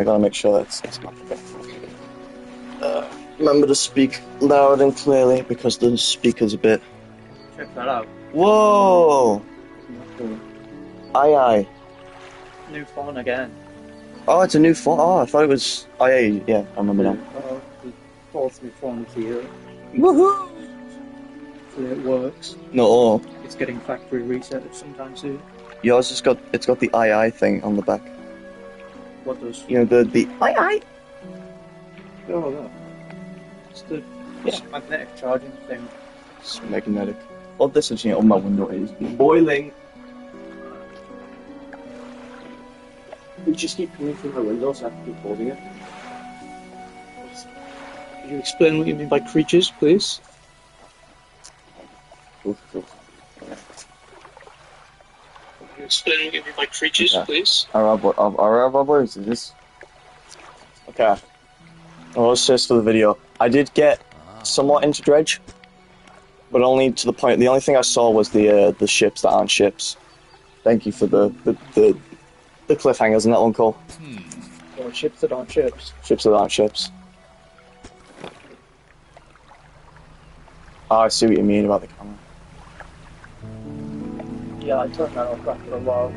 I gotta make sure it's not. Remember to speak loud and clearly because the speaker's a bit. Check that out. Whoa! Aye aye. New phone again. Oh, it's a new phone. Oh, I thought it was. Oh yeah, I remember now. Oh, the fourth new phone of the year. Woohoo! So it works. No, It's getting factory reset sometime soon. yours has got the aye thing on the back. What does? You know the aye. Oh, no. It's the magnetic charging thing. It's magnetic. Well, this is on my window is boiling. You just keep coming through my window, so I have to keep holding it. Could you explain what you mean by creatures, please? Oof. Could you explain what you mean by creatures, please? Our words is this. Okay. Well, let's just for the video. I did get somewhat into Dredge, but only to the point. The only thing I saw was the ships that aren't ships. Thank you for the cliffhangers in that one, Cole. Or ships that aren't ships. Ships that aren't ships. Oh, I see what you mean about the camera. Yeah, I turned that off after a while.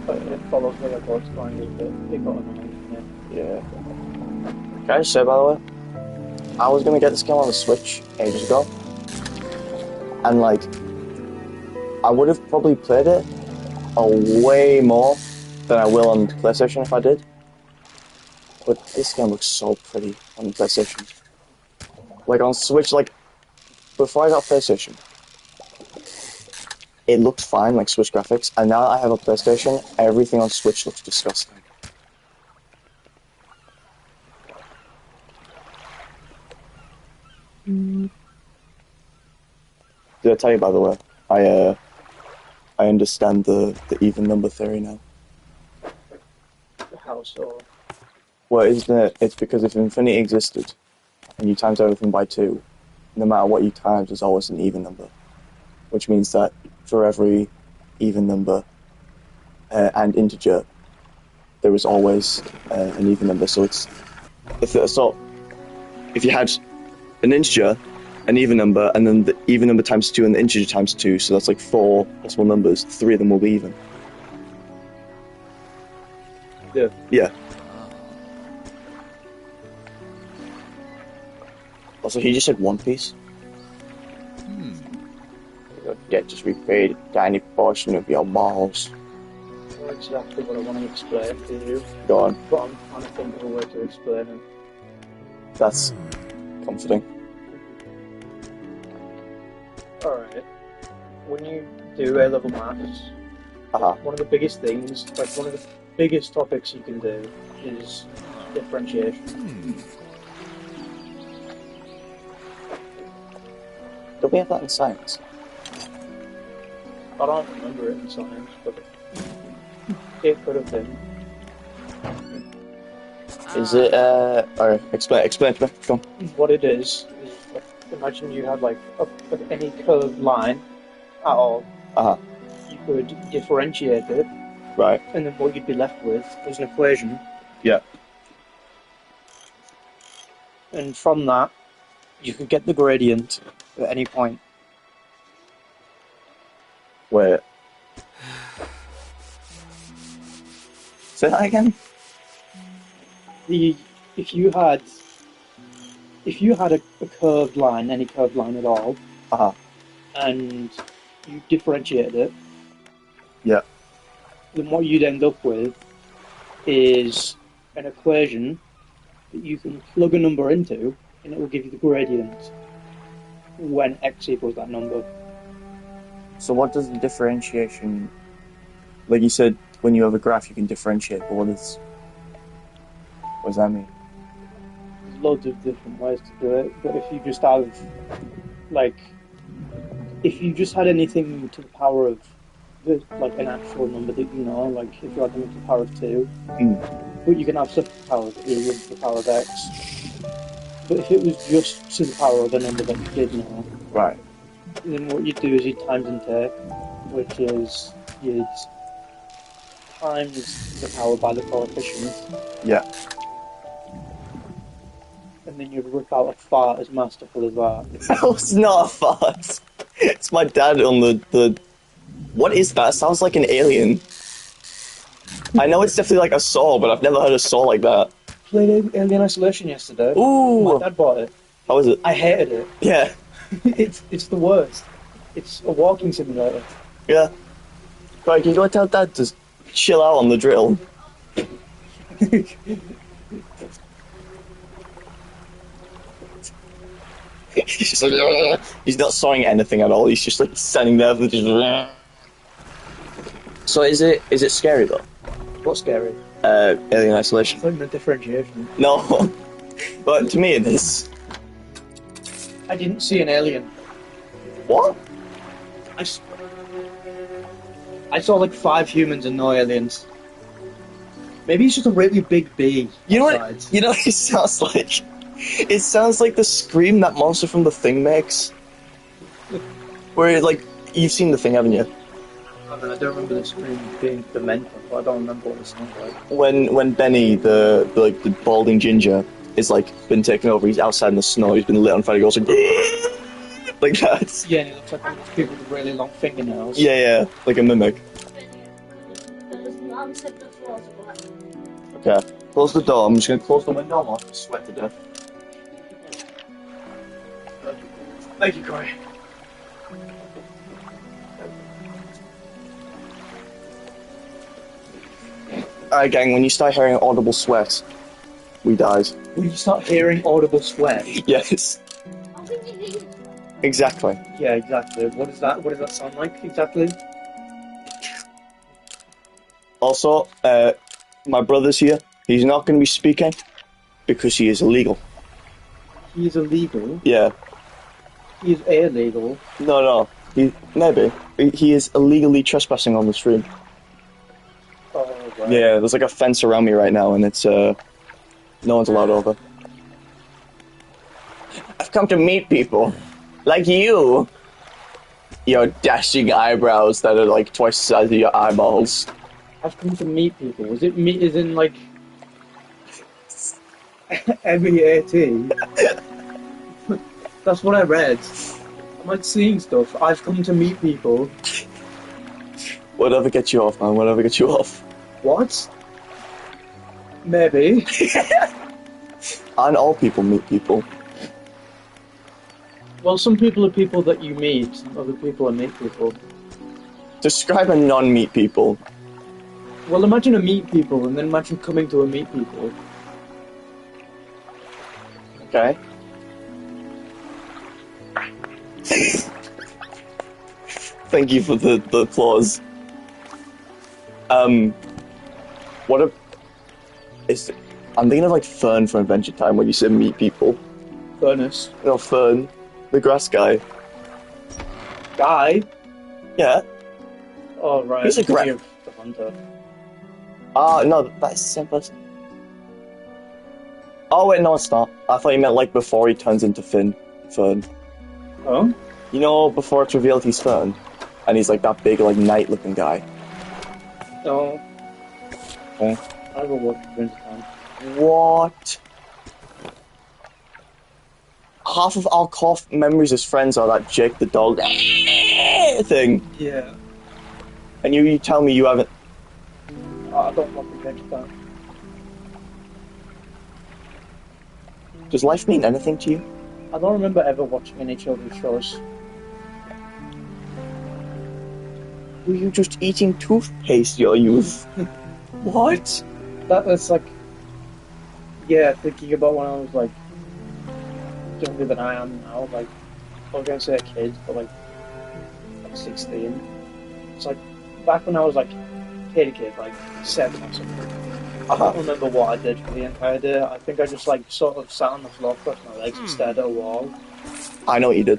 But it follows the records going a bit. It got annoying. Yeah. Can I just say, by the way, I was gonna get this game on the Switch ages ago, and like, I would have probably played it way more than I will on PlayStation if I did. But this game looks so pretty on PlayStation. Like on Switch, like before I got PlayStation, it looked fine, like Switch graphics, and now that I have a PlayStation, everything on Switch looks disgusting. Did I tell you, by the way, I understand the even number theory now. How so? Well, isn't it? It's because if infinity existed, and you times everything by 2, no matter what you times, there's always an even number. Which means that for every even number and integer, there is always an even number. So it's if you had an integer, an even number, and then the even number times 2 and the integer times 2, so that's like 4 possible numbers. 3 of them will be even. Yeah. Yeah. Also, he just said One Piece. Your debt just repaid a tiny portion of your balls. Not exactly what I want to explain to you. Go on. But I'm trying to think of a way to explain it. That's comforting. Alright. When you do A-level maths, one of the biggest things, like one of the biggest topics you can do is differentiation. Don't we have that in science? I don't remember it in science, but it could have been. Is it, or explain to me, go on. What it is like, imagine you had like any curved line at all. You could differentiate it. Right. And then what you'd be left with is an equation. Yeah. And from that, you could get the gradient at any point. Wait. Say that again? If you had a curved line, any curved line at all, and you differentiated it, yeah, then what you'd end up with is an equation that you can plug a number into, and it will give you the gradient when x equals that number. So what does the differentiation... Like you said, when you have a graph you can differentiate, but what does that mean? There's loads of different ways to do it, but if you just have, like, if you just had anything to the power of, like, an actual number that you know, like, if you had them to the power of 2, but you can have stuff to the power of 3 and to the power of x. But if it was just to the power of a number that you did know, right, then what you'd do is you'd times and take, which is you'd times the power by the coefficient. Yeah. and then you rip out a fart as masterful as that. That was not a fart. It's my dad on the. What is that? Sounds like an alien. I know it's definitely like a saw, but I've never heard a saw like that. Played Alien Isolation yesterday. My Ooh, dad bought it. how is it? I hated it. Yeah, It's the worst. It's a walking simulator. yeah. Right, can you go tell dad to chill out on the drill? He's just like, he's not sawing anything at all. He's just like standing there. Just, so is it scary though? What's scary? Alien Isolation. It's like the differentiation. No, but to me it is. I didn't see an alien. What? I, s- I saw like 5 humans and no aliens. Maybe it's just a really big bee. You know outside. what? You know what it sounds like? It sounds like the scream that monster from The Thing makes. Where like you've seen The Thing, haven't you? I mean, I don't remember the scream being demented, but I don't remember what it sounded like. When Benny, the balding ginger, is like been taken over, he's outside in the snow, he's been lit on fire, he goes like that. Yeah, and it looks like one of those people with really long fingernails. Yeah, like a mimic. Okay, close the door. I'm just gonna close the window. I'm off to sweat to death. Thank you, Corey. Alright, gang, when you start hearing audible sweat, we died. When you start hearing audible sweat. Yes. Exactly. Yeah, exactly. What is that? What does that sound like exactly? Also, my brother's here. He's not going to be speaking because he is illegal. He's illegal. Yeah. He's illegal. No. Maybe. He is illegally trespassing on the stream. Oh, right. Yeah, there's like a fence around me right now, and it's no one's allowed over. I've come to meet people like you. Your dashing eyebrows that are like twice the size of your eyeballs. I've come to meet people. Was it meet as in like M-E-A-T? That's what I read. I'm like seeing stuff. I've come to meet people. Whatever gets you off, man. Whatever gets you off. What? Maybe. And all people meet people. Well, some people are people that you meet, and other people are meet people. Describe a non-meet people. Well, imagine a meet people, and then imagine coming to a meet people. Okay. Thank you for the applause. What a... I'm thinking of like Fern from Adventure Time when you said meet people. Furnace. No, Fern. The grass guy. Guy? Yeah. Oh, right. He's a Because gra- you're the hunter. No, that's the same person. Oh, wait, no, it's not. I thought you meant like before he turns into Fern. Oh? You know, before it's revealed he's Fern? And he's like that big, like, knight-looking guy. No. Okay. I will watch Adventure Time. What? Half of our core memories as friends are that Jake the dog thing. Yeah. And you tell me you haven't... I don't watch Adventure Time. Does life mean anything to you? I don't remember ever watching any children's shows. Were you just eating toothpaste, your youth? What? That's like... Yeah, thinking about when I was like... younger than I am now, like... I was going to say a kid, but like 16. It's like... Back when I was like... kid, like 7 or something. I don't remember what I did for the entire day. I think I just like sort of sat on the floor, crossed my legs and stared at a wall. I know what you did.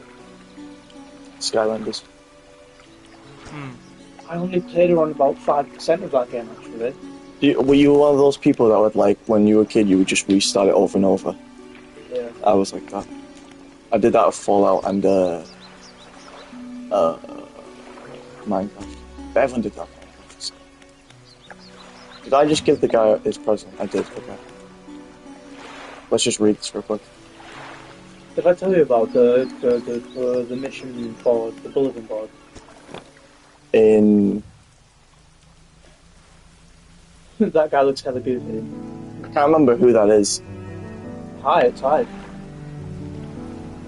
Skylanders. I only played around about 5% of that game actually. Were you one of those people that would like, when you were a kid, you would just restart it over and over? Yeah. I was like that. I did that with Fallout and Minecraft. Everyone did that. Did I just give the guy his present? I did, okay. Let's just read this real quick. Did I tell you about the mission board, the bulletin board? That guy looks hella goofy. I can't remember who that is. It's Hyde.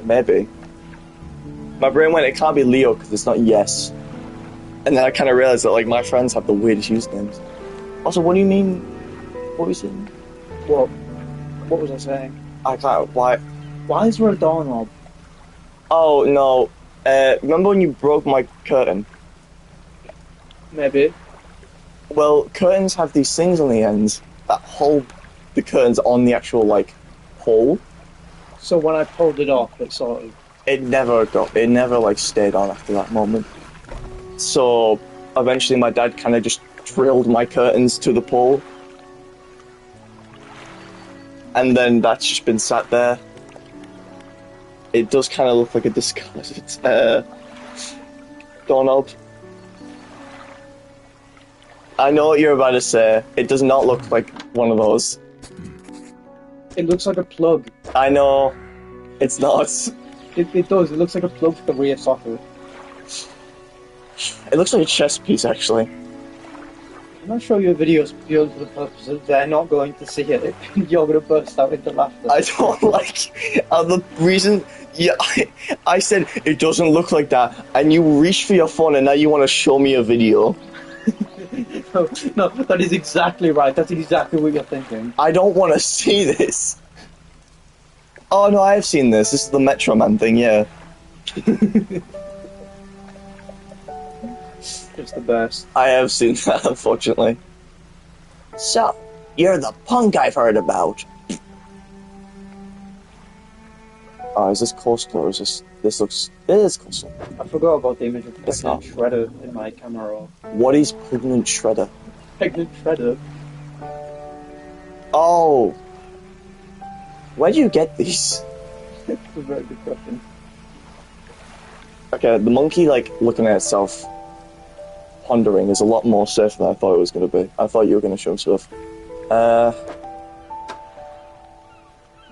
Maybe. My brain went, it can't be Leo because it's not yes. And then I kind of realized that, like, my friends have the weirdest usernames. Also, what do you mean? What was it? What was I saying? I can't. Why? Why is there a doorknob? Oh, no. Remember when you broke my curtain? Maybe. Well, curtains have these things on the ends that hold the curtains on the actual, like, hole. So when I pulled it off, it sort of... It never, like, stayed on after that moment. So, eventually my dad kind of just drilled my curtains to the pole. And then that's just been sat there. It does kind of look like a discarded doorknob. I know what you're about to say. It does not look like one of those. It looks like a plug. I know. It's not. It does. It looks like a plug for the rear socket. It looks like a chess piece, actually. I'm not show you a video purely for the purpose of they're not going to see it. You're going to burst out into laughter. I don't like... the reason... Yeah, I said it doesn't look like that, and you reached for your phone and now you want to show me a video. No, that is exactly right. That's exactly what you're thinking. I don't want to see this. Oh no, I have seen this. This is the Metro Man thing, yeah. It's the best. I have seen that, unfortunately. So, you're the punk I've heard about. Oh, is this coastal or is this... This looks... It is coastal. I forgot about the image of It's pregnant not. Shredder in my camera roll. What is Pregnant Shredder? Pregnant Shredder? Oh. Where do you get these? That's a very good question. Okay, the monkey, like, looking at itself, pondering, is a lot more safe than I thought it was going to be. I thought you were going to show stuff.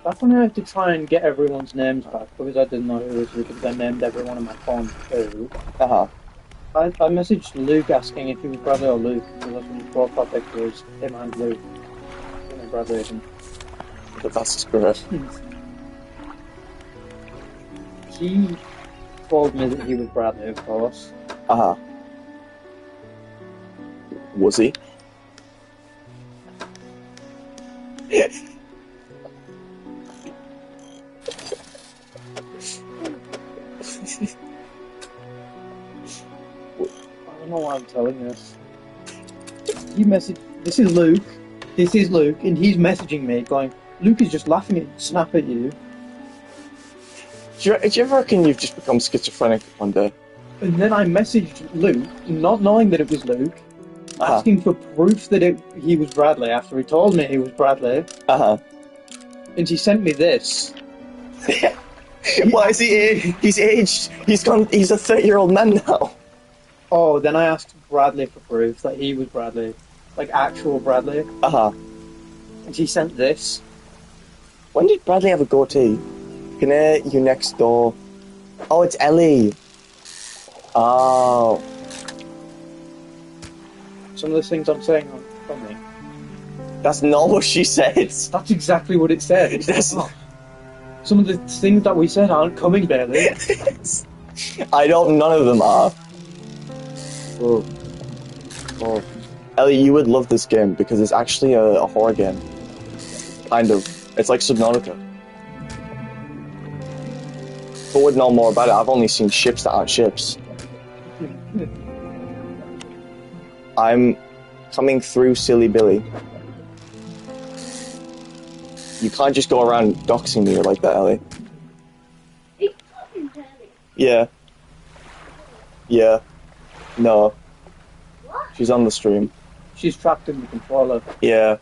That's when I had to try and get everyone's names back, because I didn't know who it was, because I named everyone on my phone too. Uh-huh. I messaged Luke asking if he was Bradley or Luke, because that's when his profile picture was him and Luke. And Bradley isn't. But that's just great. He told me that he was Bradley, of course. Uh-huh. Was he? I don't know why I'm telling this. He messaged... This is Luke, and he's messaging me going, Luke is just laughing at snap at you. Do you ever reckon you've just become schizophrenic one day? And then I messaged Luke, not knowing that it was Luke, asking for proof that he was Bradley after he told me he was Bradley. Uh-huh. And he sent me this. Why is he... He's aged. He's a 30-year-old man now. Oh, then I asked Bradley for proof that he was Bradley. Like, actual Bradley. Uh-huh. And he sent this. When did Bradley have a goatee? Can I hear you next door? Oh, it's Ellie. Oh. Some of the things I'm saying aren't funny. That's not what she said. That's exactly what it said. That's Oh. Some of the things that we said aren't coming, Bailey. None of them are. Oh. Oh. Ellie, you would love this game because it's actually a horror game. Kind of. It's like Subnautica. Who would know more about it? I've only seen ships that aren't ships. I'm coming through Silly Billy. You can't just go around doxing me like that, Ellie. Yeah. Yeah. No. She's on the stream. She's trapped in the controller. Yeah.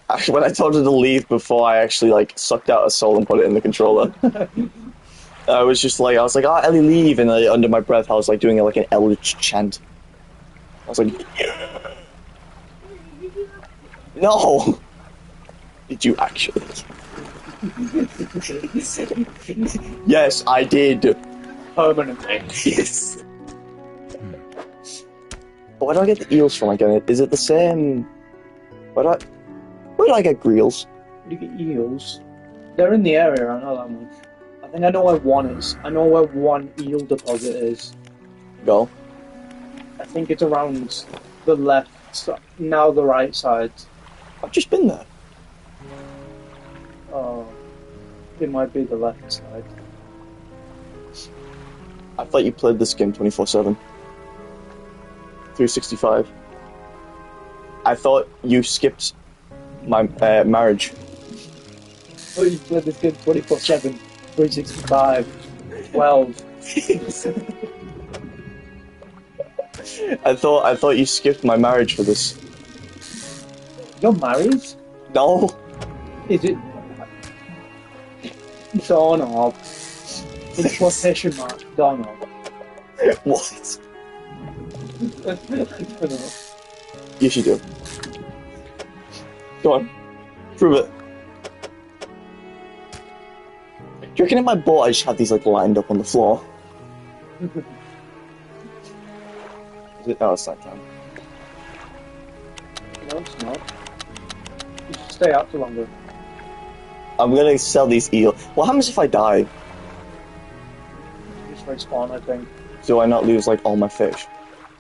Actually, when I told her to leave before, I actually, like, sucked out a soul and put it in the controller. I was like, oh, Ellie, leave. And under my breath, I was, like, doing, like, an eldritch chant. I was like, yeah. No! Did you actually? Yes, I did. Permanently. Yes. But where do I get the eels from again? Is it the same? Where do I get greels? You get eels. They're in the area, I know that much. I think I know where one is. I know where one eel deposit is. Go. I think it's around the left side, now the right side. I've just been there. Oh, it might be the left side. I thought you played this game 24/7. 365. I thought you skipped my marriage. Oh, you played this game 24/7, 365, 12. I thought you skipped my marriage for this. You're married? No. Is it? Doorknob. In quotation mark, doorknob. What? I don't know. Yes, you do. Go on. Prove it. Do you reckon in my boat I just have these like lined up on the floor? Is it? Oh, it's that time. No, it's not. You should stay out for longer. I'm gonna sell these eel. What happens if I die? Just respawn, I think. Do I not lose like all my fish?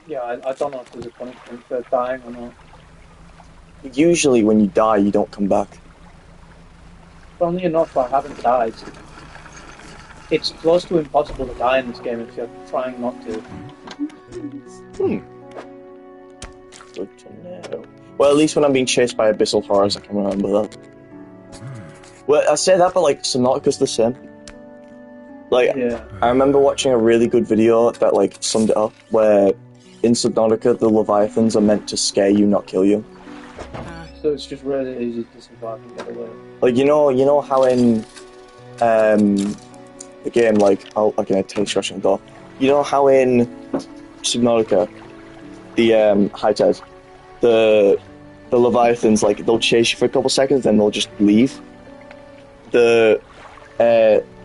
Yeah, I don't know if there's a punishment for dying or not. Usually when you die, you don't come back. Funnily enough, I haven't died. It's close to impossible to die in this game if you're trying not to. Good to know. Well, at least when I'm being chased by abyssal horrors, I can remember that. Well, I say that, but like Subnautica's the same. Like, Yeah. I remember watching a really good video that like summed it up, where in Subnautica the Leviathans are meant to scare you, not kill you. So it's just really easy to survive and get away. Like you know how in the game, like okay, I take scratching the door. You know how in Subnautica, the high-tide, the Leviathans, like they'll chase you for a couple seconds, then they'll just leave. The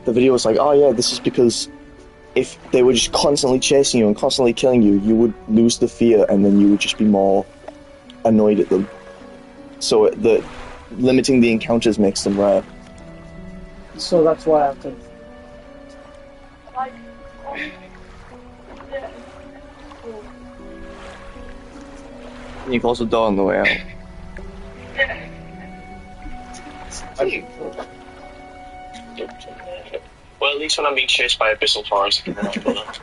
video was like, oh yeah, this is because if they were just constantly chasing you and constantly killing you, you would lose the fear, and then you would just be more annoyed at them. So the limiting the encounters makes them rare. So that's why I have to. Can you close the door on the way out? Well, at least when I'm being chased by abyssal horrors, I can remember that.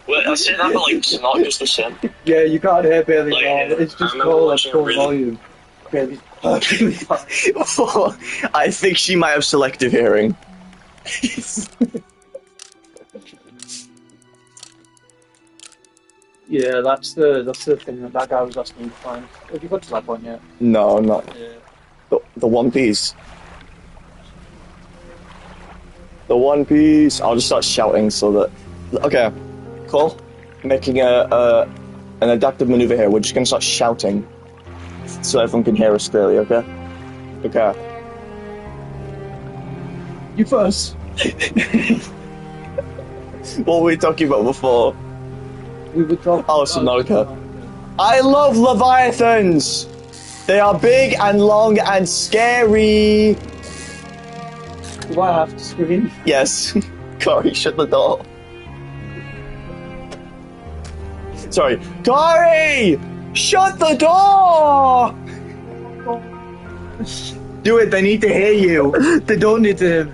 Well, I say that, but like, it's not just the same. Yeah, you can't hear Bailey Like, at all. It's I just remember full at watching a full really- volume. Bailey's perfectly fine. I think she might have selective hearing. Yeah, that's the thing that guy was asking me to find. Have you got to that one yet? No, not Yeah. the One Piece. The One Piece. I'll just start shouting so that. Okay, cool. Making an adaptive maneuver here. We're just gonna start shouting so everyone can hear us clearly. Okay. Okay. You first. What were we talking about before? We were talking. Oh, Subnautica. I love Leviathans! They are big and long and scary! Do I have to scream? Yes. Corey, shut the door. Sorry. Corey! Shut the door! Do it, they need to hear you. They don't need to hear me.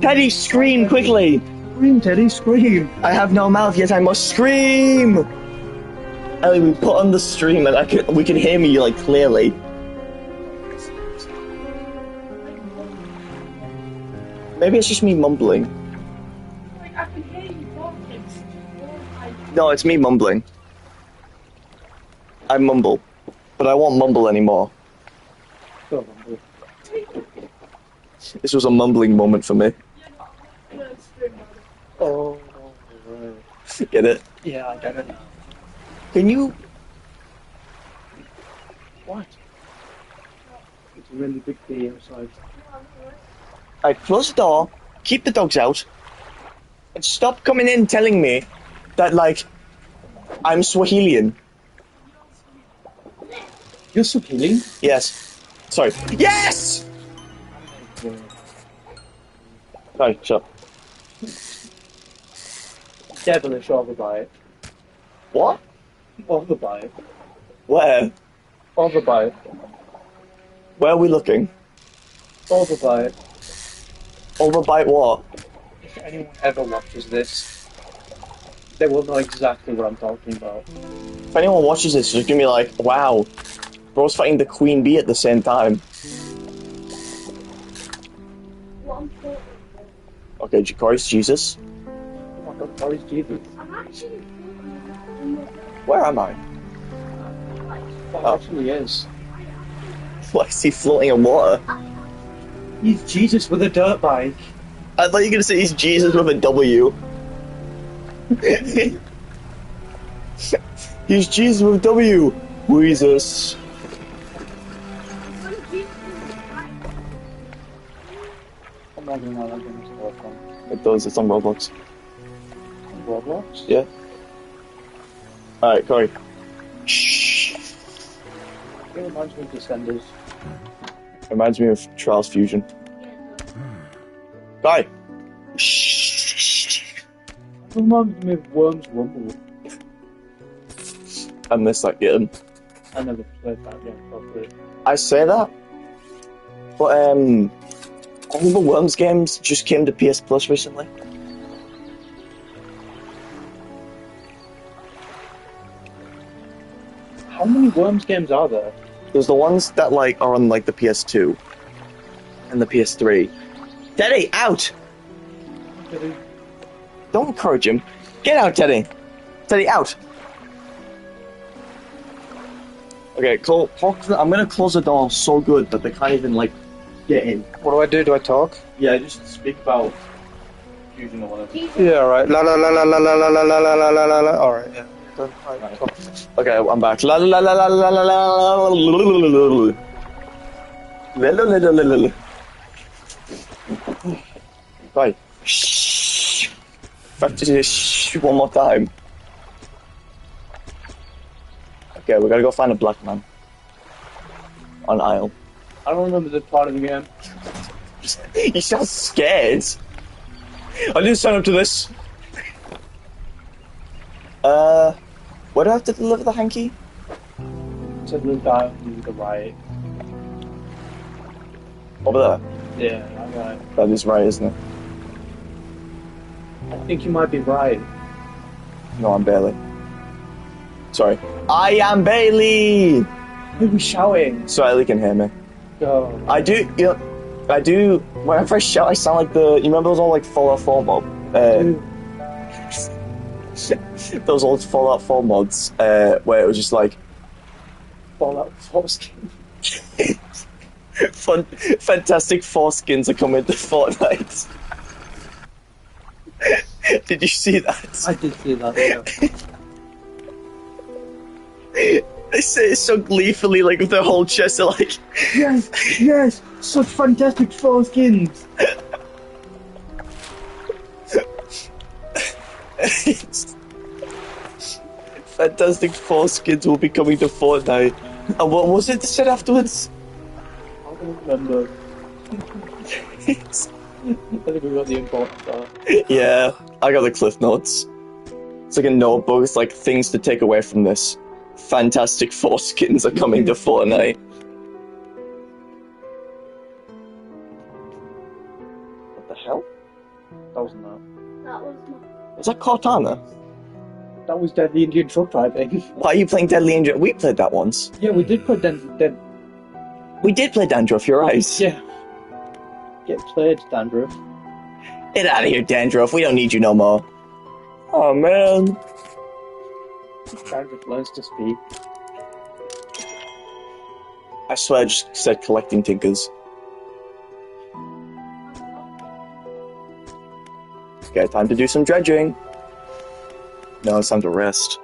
Teddy, scream quickly! Scream, Teddy, scream. I have no mouth, yet I must scream! Ellie, we put on the stream and we can hear me, like, clearly. Maybe it's just me mumbling. Like, I can hear you talking. No, it's me mumbling. I mumble. But I won't mumble anymore. Go on, bro. This was a mumbling moment for me. Oh, right. Get it? Yeah, I get it now. Can you... What? really big bee outside. Alright, close the door, keep the dogs out, and stop coming in telling me that, like, I'm Swahilian. You're Swahili? Yes. Sorry. Yes! Sorry, shut up. Devilish overbite. What? Overbite. Where? Overbite. Where are we looking? Overbite. Overbite what? If anyone ever watches this, they will know exactly what I'm talking about. If anyone watches this, it's gonna be like, wow, bro's fighting the queen bee at the same time. Okay, Christ Jesus. Oh my god, sorry, Jesus. I'm actually Where am I? That actually is. Why is he floating in water? He's Jesus with a dirt bike. I thought you were gonna say he's Jesus with a W. He's Jesus with a W. Jesus. I'm not gonna lie, that game's a lot of fun. It does, it's on Roblox. Roblox? Yeah. Alright, Corey. Shh. It reminds me of Descenders. Reminds me of Trials Fusion. Corey. Shh. It reminds me of Worms Rumble. I miss that game. I never played that game properly. I say that, but all the Worms games just came to PS Plus recently. How many Worms games are there? There's the ones that like are on like the PS2 and the PS3. Teddy, out! Don't encourage him. Get out, Teddy. Teddy, out. Okay, I'm gonna close the door so good that they can't even like get in. What do I do? Do I talk? Yeah, just speak about Fusion or whatever. Yeah, alright. La la la la la la la la la la la la la. Alright, yeah. Done. Alright, talk. Okay, I'm back. La la la la la la la la. Right. Shh. Have to shh one more time. Okay, we gotta go find a black man. On aisle. I don't remember this part of the game. You sound scared. I didn't sign up to this. Where do I have to deliver the hanky? To the guy on the right. Over there. Yeah, that guy. That is right, isn't it? I think you might be right. No, I'm Bailey. Sorry. I am Bailey! Who was shouting? So Ellie can hear me. Oh. I do, whenever I shout, I sound like you remember those old, like, Fallout 4 mods? Those old Fallout 4 mods, where it was just like... Fallout 4 skin. Fantastic foreskins are coming to Fortnite. Did you see that? I did see that, yeah. They say it so gleefully, like, with their whole chest, they're like... Yes, yes, such fantastic foreskins. Fantastic foreskins will be coming to Fortnite. And what was it said afterwards? I don't remember. I think we got the important part. Yeah, I got the cliff notes. It's like a notebook, it's like things to take away from this. Fantastic foreskins are coming to Fortnite. What the hell? That wasn't that. That was my... Was that Cortana? That was Deadly Indian Truck Driving. Why are you playing Deadly Angel? We played that once. Yeah, we did put We did play Dandruff, you're right. Yeah. Get played, Dandruff. Get out of here, Dandruff. We don't need you no more. Oh, man. Dandruff learns to speak. I swear I just said collecting tinkers. Okay, time to do some dredging. No, it's time to rest.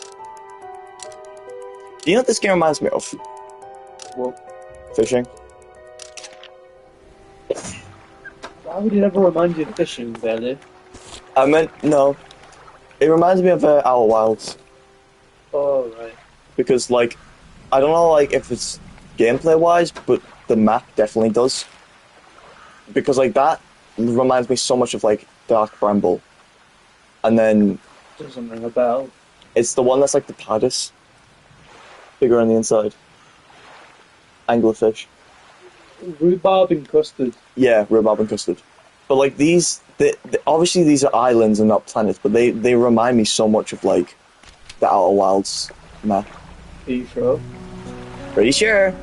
Do you know what this game reminds me of? Well, Fishing. Why would it ever remind you of fishing, Bailey? I meant, no. It reminds me of Outer Wilds. Oh, right. Because, like, I don't know, like, if it's gameplay-wise, but the map definitely does. Because, like, that reminds me so much of, like, Dark Bramble. And then Doesn't ring a bell. it's the one that's, like, the Paddis. Bigger on the inside. Anglerfish. Rhubarb and custard. Yeah, rhubarb and custard. But, like, obviously these are islands and not planets, but they remind me so much of, like, the Outer Wilds map. Are you sure? Pretty sure.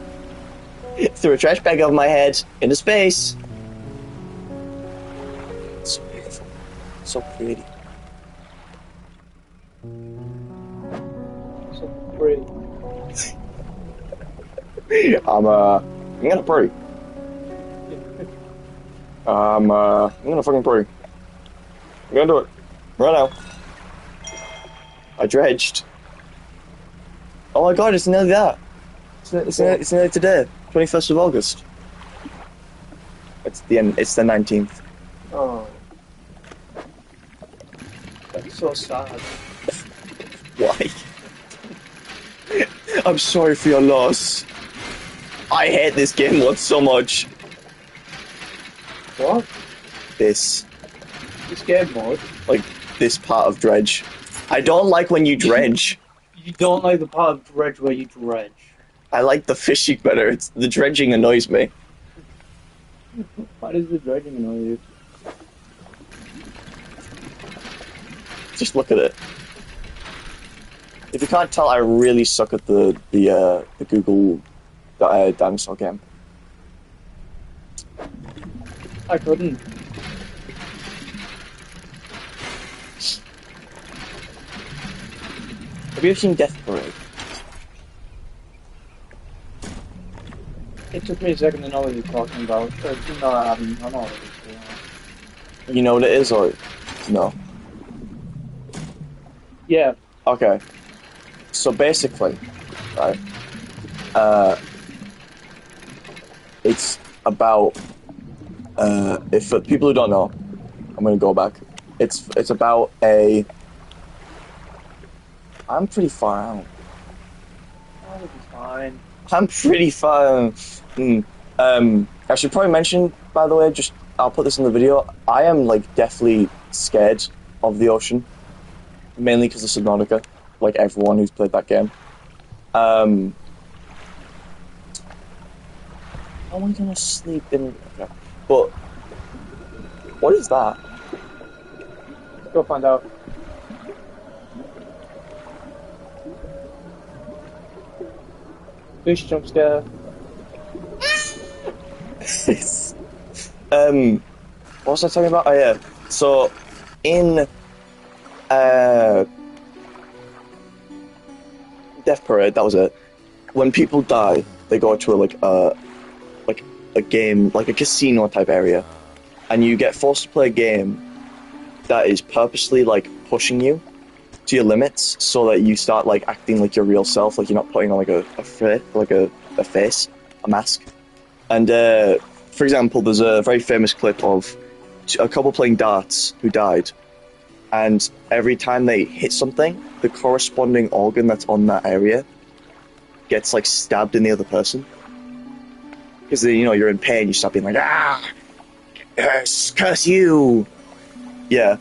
Threw a trash bag over my head into space. So beautiful. So pretty. So pretty. I'm gonna pray. I'm gonna fucking pray. I'm gonna do it. Right now. I dredged. Oh my god, it's nearly that. It's nearly today. 21st of August. It's the 19th. Oh. That's so sad. Why? I'm sorry for your loss. I hate this game mode so much. What? This game mode? Like, this part of Dredge. I don't like when you dredge. You don't like the part of Dredge where you dredge. I like the fishing better. The dredging annoys me. Why does the dredging annoy you? Just look at it. If you can't tell, I really suck at the Google dinosaur game. I couldn't. Have you ever seen Death Parade? It took me a second to know what you're talking about. No, I haven't. I know what it is. You know what it is, or no? Yeah. Okay. So basically, right? It's about if for people who don't know, I'm gonna go back. It's about a. I'm pretty far out. That'll be fine. I'm pretty far. I should probably mention, by the way, just I'll put this in the video. I am like deathly scared of the ocean, mainly because of Subnautica. Like everyone who's played that game. How am I gonna sleep in? Okay. But what is that? Let's go find out. Fish jump scare. What was I talking about? Oh yeah. So in Death Parade, that was it. When people die, they go to a game, like a casino type area, and you get forced to play a game that is purposely like pushing you to your limits, so that you start like acting like your real self, like you're not putting on like a face, a mask. And for example, there's a very famous clip of a couple playing darts who died, and every time they hit something, the corresponding organ that's on that area gets like stabbed in the other person. Because you're in pain, you start being like, curse you. Yeah,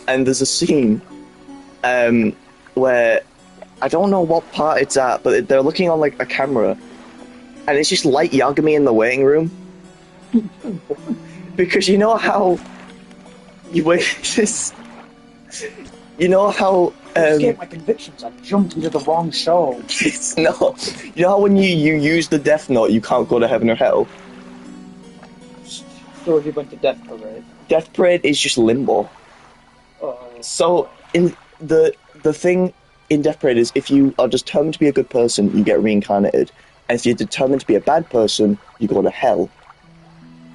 and there's a scene where I don't know what part it's at, but they're looking on like a camera, and it's just Light Yagami in the waiting room. Because you know how you wait this. You know how Escape my convictions. I jumped into the wrong show. no. You know how when you use the Death Note, you can't go to heaven or hell. So he went to Death Parade. Death Parade is just limbo. So in the thing in Death Parade is if you are determined to be a good person, you get reincarnated, and if you're determined to be a bad person, you go to hell.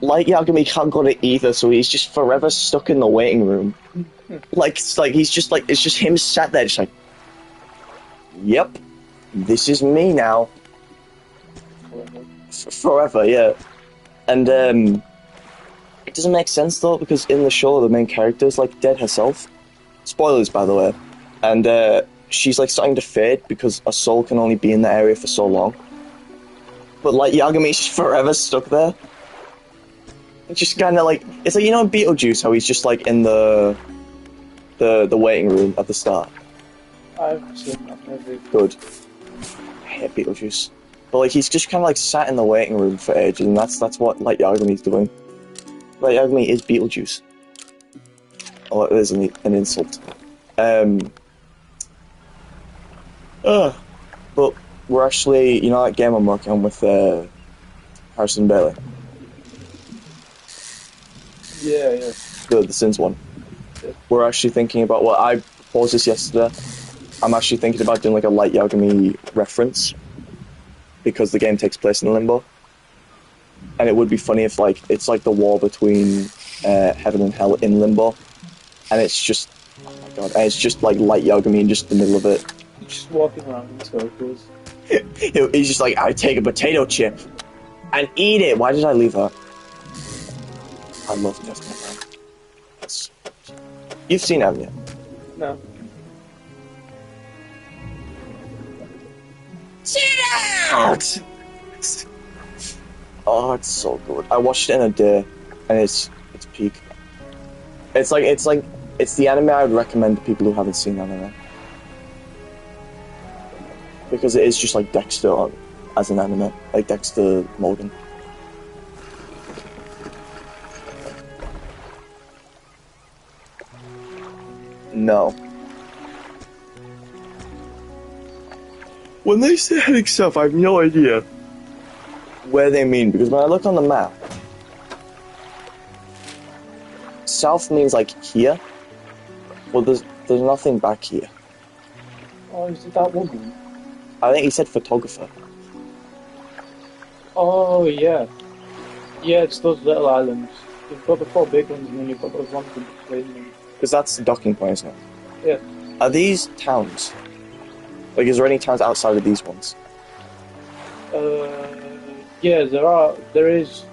Light Yagami can't go to either, so he's just forever stuck in the waiting room. It's just him sat there, just like, yep, this is me now. Forever, yeah. And It doesn't make sense though, because in the show the main character is like dead herself. Spoilers, by the way. And she's like starting to fade because a soul can only be in the area for so long. But like Yagami's forever stuck there. It's just kind of like, it's like, you know in Beetlejuice how he's just like in the waiting room at the start. I haven't seen that movie. Good. I hate Beetlejuice. But like he's just kind of like sat in the waiting room for ages, and that's what Light Yagami's doing. Light Yagami is Beetlejuice. Oh, it is an insult. But we're actually, you know that game I'm working on with Harrison Bailey? Yeah. The Sims one. Yeah. We're actually thinking about, well, I proposed this yesterday. I'm actually thinking about doing like a Light Yagami reference because the game takes place in Limbo. And it would be funny if like it's like the war between heaven and hell in Limbo. And it's just, oh my god, and it's just like Light Yagami in just the middle of it. Just walking around in circles. He's just like, I take a potato chip and eat it. Why did I leave her? I love Death Metal. That's... You've seen it, haven't you? No. Sit out! Oh, it's so good. I watched it in a day, and it's peak. It's the anime I would recommend to people who haven't seen anime. Because it is just like Dexter as an anime, like Dexter Morgan. No. When they say heading south, I have no idea where they mean, because when I look on the map, south means like here. Well, there's nothing back here. Oh, is it that woman? I think he said photographer. Oh, yeah. Yeah, it's those little islands. You've got the 4 big ones, and then you've got those ones in between them. Because that's the docking point, isn't it? Yeah. Are these towns? Like, is there any towns outside of these ones? Yeah, there is.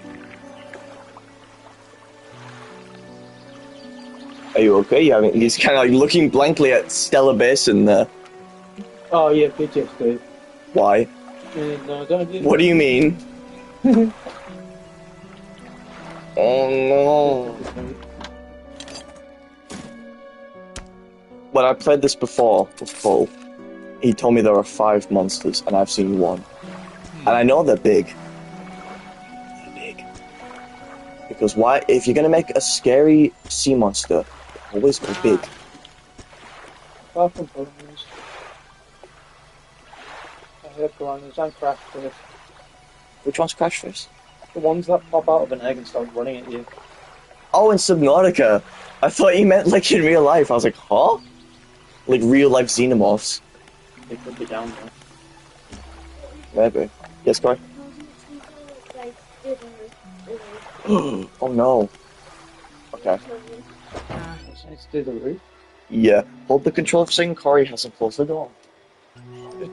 Are you okay? Yeah, I mean, he's kind of like looking blankly at Stella Basin there. Oh, yeah, PTSD. Why? No, don't do What do you mean? Oh no. When I played this before with Paul, he told me there are 5 monsters, and I've seen 1. And I know they're big. They're big. Because why? If you're gonna make a scary sea monster, always go big. Apart from piranhas. I hate piranhas and crash fish. Which one's Crash Fish? The ones that pop out of an egg and start running at you. Oh, in Subnautica. I thought you meant like in real life. I was like, huh? Like real life xenomorphs. They could be down there. Maybe. Yes, Corey? Oh no. Okay. It's to the roof. Yeah. Hold the control for a second. Corey hasn't closed the door.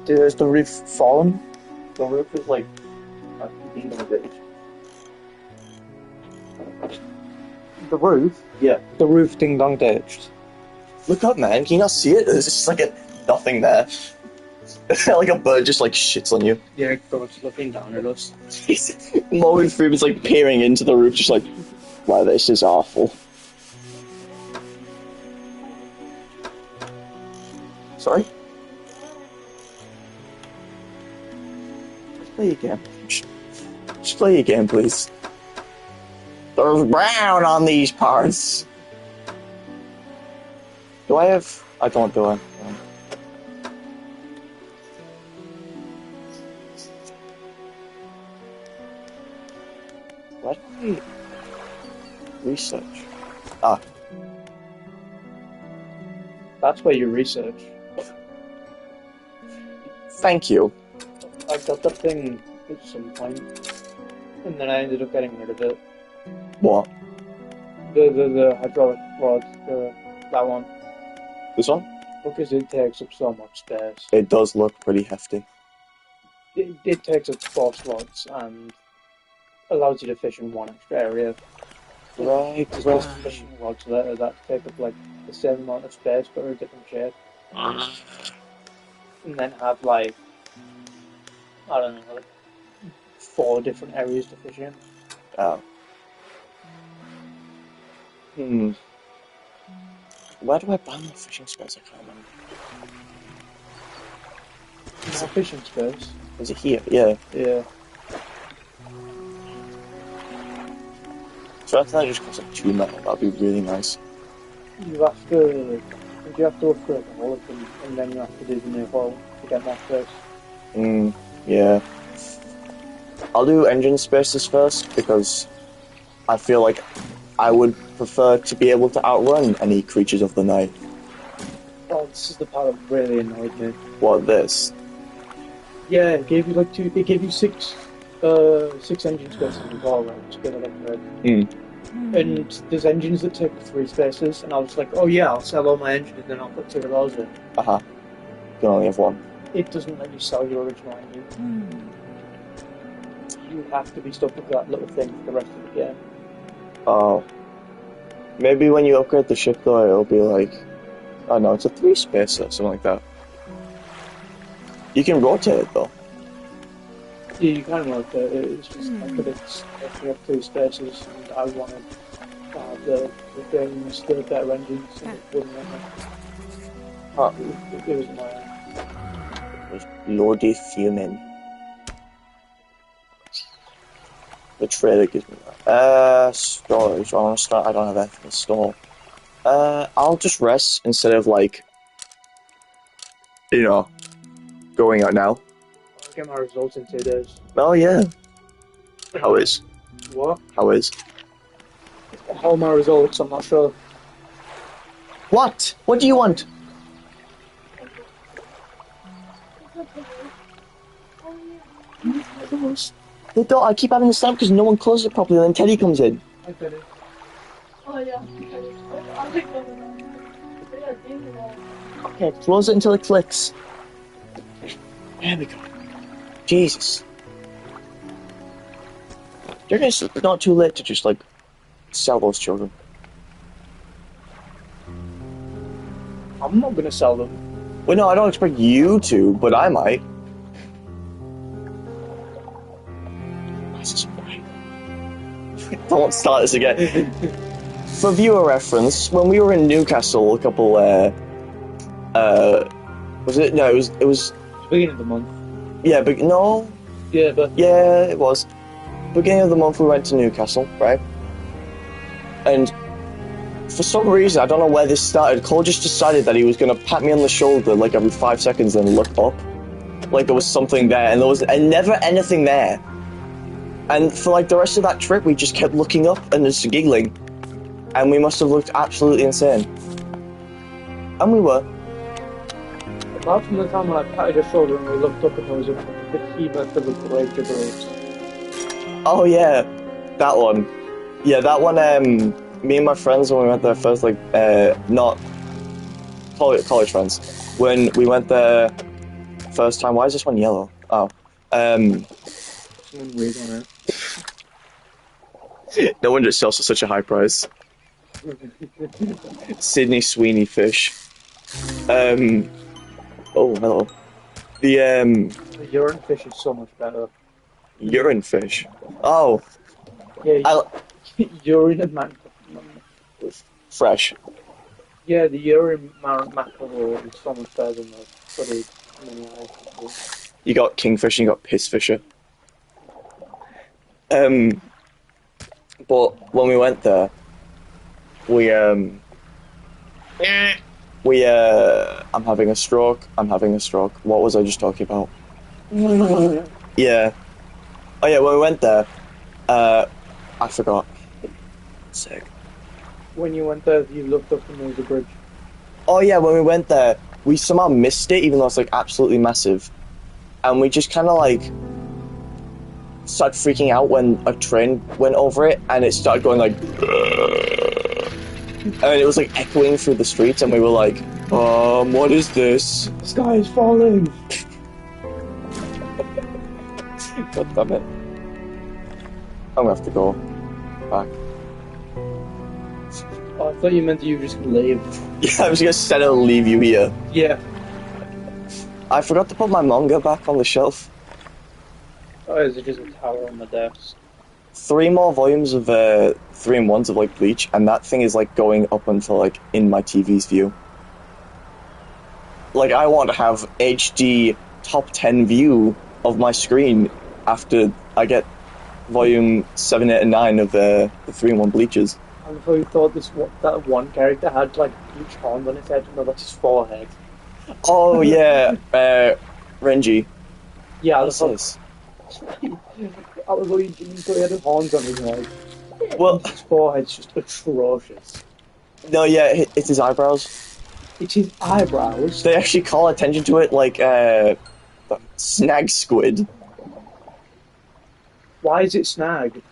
Is the roof fallen? The roof is like a bit. The roof? Yeah. The roof ding dong ditched. Look up, man. Can you not see it? There's just like nothing there. Like a bird just like shits on you. Yeah, God's looking down at us. Morgan Freeman's like peering into the roof, just like, wow, this is awful. Sorry? Just play your game. Just play your game, please. There's brown on these parts. Do I have... I don't, do I? Why do I research? Ah. That's where you research. Thank you. I got that thing at some point, and then I ended up getting rid of it. What? The hydraulic rod, that one. This one? Because it takes up so much space. It does look pretty hefty. It takes up 4 slots and allows you to fish in 1 extra area. Right. There's just fishing rods there that take up like the same amount of space but are a different shape, and then have like I don't know, like 4 different areas to fish in. Oh. Hmm. Where do I buy my fishing space? I can't remember. More fishing space. Is it here? Yeah. Yeah. So after that just costs like 2 metal. That'd be really nice. You have to. You have to upgrade all of them, and then you have to do the new hull to get more space. Yeah. I'll do engine spaces first because I feel like I would prefer to be able to outrun any creatures of the night. Oh, this is the part that really annoyed me. What, this? Yeah, it gave you like two. It gave you six engine spaces as well, right? To get an upgrade. And there's engines that take 3 spaces, and I was like, oh yeah, I'll sell all my engines, and then I'll put 2 of those in. Uh-huh. You can only have one. It doesn't let you sell your original engine. You have to be stuck with that little thing for the rest of the game. Oh. Maybe when you upgrade the ship though, it'll be like... Oh no, it's a 3-spacer, something like that. You can rotate it though. Yeah, you can rotate it. It's just that it's taking up 2 spaces, and I wanted the things, the better engines, and it wouldn't let me. Oh. It was annoying. It was bloody fuming. The trailer gives me that. Storage. I want to start. I don't have anything to store. I'll just rest instead of like, going out now. I'll get my results in 2 days. Oh yeah. How is? What? How is? How are my results? I'm not sure. What? What do you want? The door. I keep having to slam because no one closes it properly, and then Teddy comes in. I get it. Oh yeah. I'll take one of them. Okay, close it until it clicks. There we go. Jesus. Do you reckon it's not too late to just, like, sell those children? I'm not gonna sell them. Well, no, I don't expect you to, but I might. Don't start this again. For viewer reference, when we were in Newcastle a couple, was it? No, it was... Beginning of the month. Yeah, but no. Yeah, but... Yeah, it was. Beginning of the month we went to Newcastle, right? And for some reason, I don't know where this started, Cole just decided that he was going to pat me on the shoulder like every 5 seconds and look up. Like there was something there, and there was never anything there. And for like the rest of that trip, we just kept looking up and just giggling. And we must have looked absolutely insane. And we were. Apart from the time when I patted your shoulder and we looked up and there was a behemoth of a great gibberish. Oh yeah, that one. Yeah, that one, me and my friends when we went there first, like, not college friends. When we went there first time, why is this one yellow? Oh. Someone read on it. No wonder it sells for such a high price. Sydney Sweeney fish. Oh, hello. The urine fish is so much better. Urine fish. Oh. Yeah, urine and mackerel. Fresh. Yeah, the urine mackerel is so much better than the bloody mini ice. You got kingfish and you got pissfisher. But when we went there, I'm having a stroke. What was I just talking about? Yeah. Oh yeah, when we went there, I forgot. Sick. When you went there, you looked up and there was a bridge. Oh yeah, when we went there, we somehow missed it, even though it's like absolutely massive. And we just kind of like started freaking out when a train went over it, and it started going like, and it was like echoing through the streets, and we were like, what is this? The sky is falling! God damn it. I'm gonna have to go back. Oh, I thought you meant you were just gonna leave. Yeah, I was gonna set it and leave you here. Yeah. I forgot to put my manga back on the shelf. Oh, is it just a tower on my desk? 3 more volumes of 3-in-1s of like Bleach, and that thing is like going up until like in my TV's view. Like I want to have HD top 10 view of my screen after I get volume 7, 8, and 9 of the 3-in-1 Bleachers. I really thought that one character had like a huge horn on his head. No, that's his forehead. Oh yeah, Renji. Yeah, What's this? I was like, he had horns on his head. Well, His forehead's just atrocious. no, yeah, it's his eyebrows. It's his eyebrows. They actually call attention to it like snag squid. Why is it snag?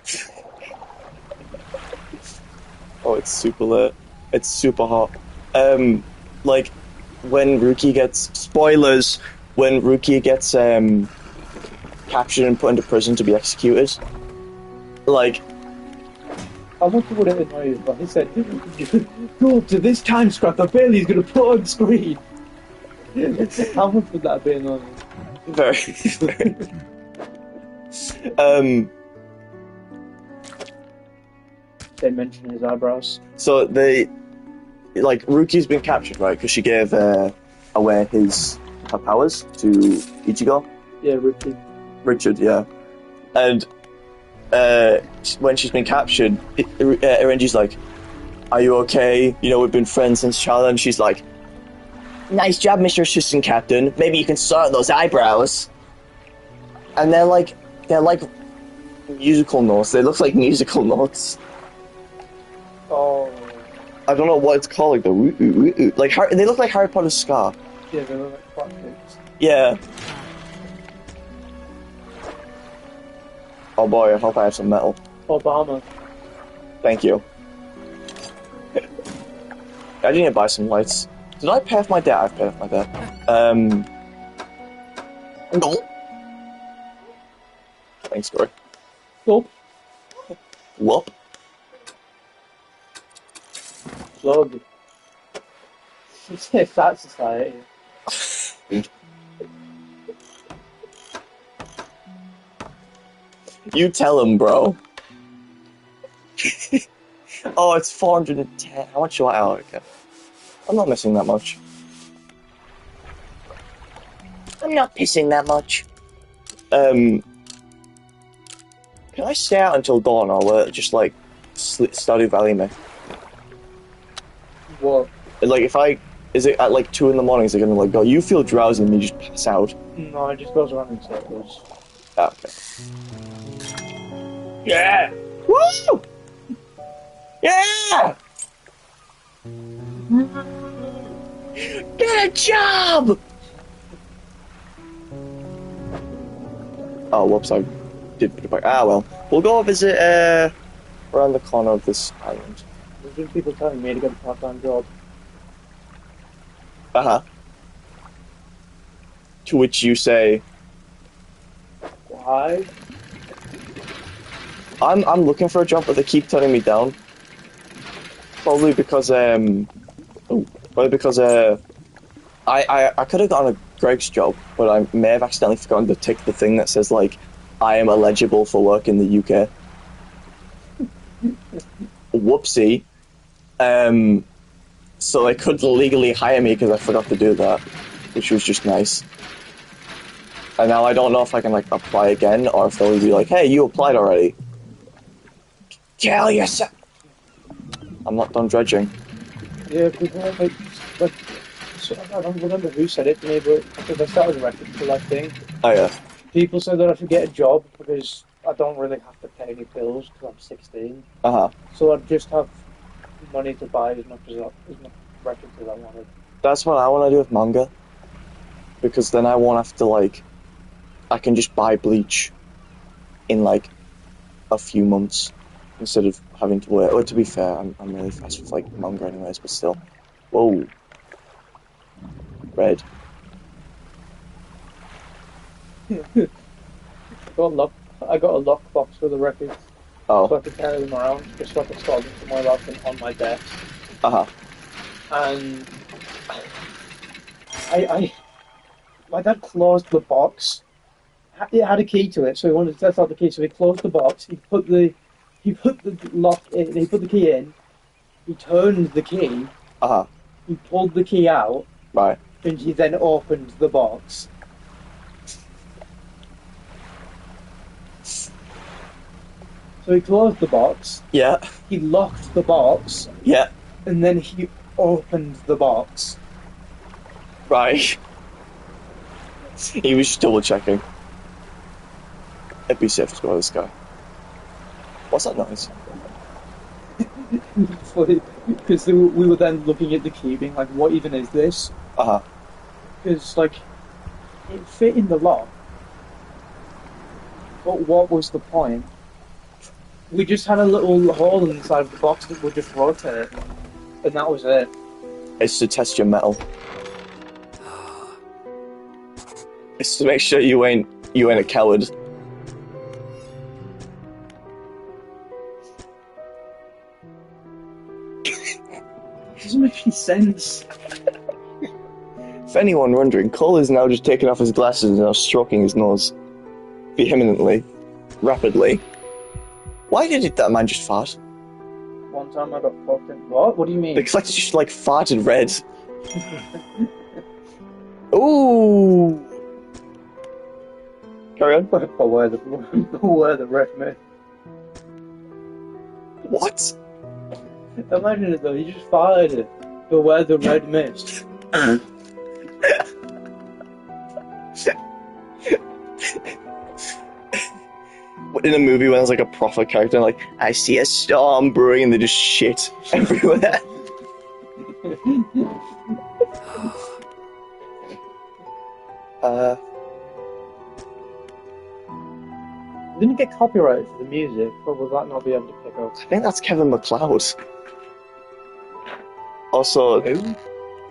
Oh, it's super lit. It's super hot. Like when Ruki gets spoilers, when Ruki gets captured and put into prison to be executed. Like, How much would it annoy you if I said, go up to this time scrap that Bailey's gonna put on screen? How much would that be annoying? very, very. They mention his eyebrows. So they, like, Ruki's been captured, right? Because she gave away her powers to Ichigo. Yeah, Ricky. Richard, yeah. And when she's been captured, Renji's like, "Are you okay? You know, we've been friends since childhood." And she's like, "Nice job, Mr. Assistant Captain. Maybe you can sort those eyebrows." And they're like musical notes. They look like musical notes. Oh. I don't know what it's called, like the woo woo woo. Like they look like Harry Potter's scar. Yeah, they look like quackers. Yeah. Oh boy, I hope I have some metal. Obama. Thank you. I need to buy some lights. Did I pay off my debt? I've paid off my debt. No. Thanks, Corey. Nope. Whoop. Plug. It's a fat society. You tell him, bro. Oh, it's 410. How much do I owe? Okay. I'm not missing that much. I'm not pissing that much. Can I stay out until dawn, or will it just like Stardew Valley me? What? Like, is it at like 2 in the morning? Is it gonna like go? You feel drowsy and you just pass out? No, it just goes around in circles. Ah, okay. Yeah! Woo! Yeah! Get a job! Oh, whoops! I did put it back. Ah, well, we'll go visit around the corner of this island. There's been people telling me to get a part-time job. To which you say, Why? I'm looking for a job, but they keep turning me down. Probably because I could have gotten a Greg's job, but I may have accidentally forgotten to tick the thing that says like I am eligible for work in the UK. Whoopsie. So they couldn't legally hire me because I forgot to do that, which was just nice. And now I don't know if I can like apply again or if they'll be like, "Hey, you applied already." Tell yourself. I'm not done dredging. Yeah, people like so I don't remember who said it to me, but because I started a record for that thing, Oh yeah. people said that I should get a job because I don't really have to pay any bills because I'm 16. So I'd just have money to buy as much records as I wanted. That's what I want to do with manga. Because then I won't have to like, I can just buy Bleach in like a few months instead of having to wait. Well, to be fair, I'm really fast with like manga anyways, but still. Whoa. Red. I got a lockbox for the records, Oh. so I could carry them around just so I could store them somewhere else than on my desk. Uh-huh. And my dad closed the box. It had a key to it, so he wanted to test out the key. So he closed the box. He put the lock in. He put the key in. He turned the key. Uh-huh. He pulled the key out, Right. and he then opened the box. So he closed the box. Yeah. He locked the box, Yeah. and then he opened the box. Right. He was just double checking. It'd be safe to go with this guy. What's that noise? Because we were then looking at the key, being like, "What even is this?" Uh-huh. Because like it fit in the lock, but what was the point? We just had a little hole inside of the box that would just rotate, and that was it. It's to test your metal. It's to make sure you ain't a coward. It doesn't make any sense. For anyone wondering, Cole is now just taking off his glasses and now stroking his nose. Vehemently. Rapidly. Why did that man just fart? One time I got fucked in. What? What do you mean? Because like just like farted red. Ooh. Carry on. Beware the red myth. What? Imagine it though, he just fired it. Beware the red mist. In a movie when there's like a prophet character, like, I see a storm brewing, and they just shit everywhere. Didn't it get copyrighted for the music, or will that not be able to pick up? I think that's Kevin MacLeod. Also, Who?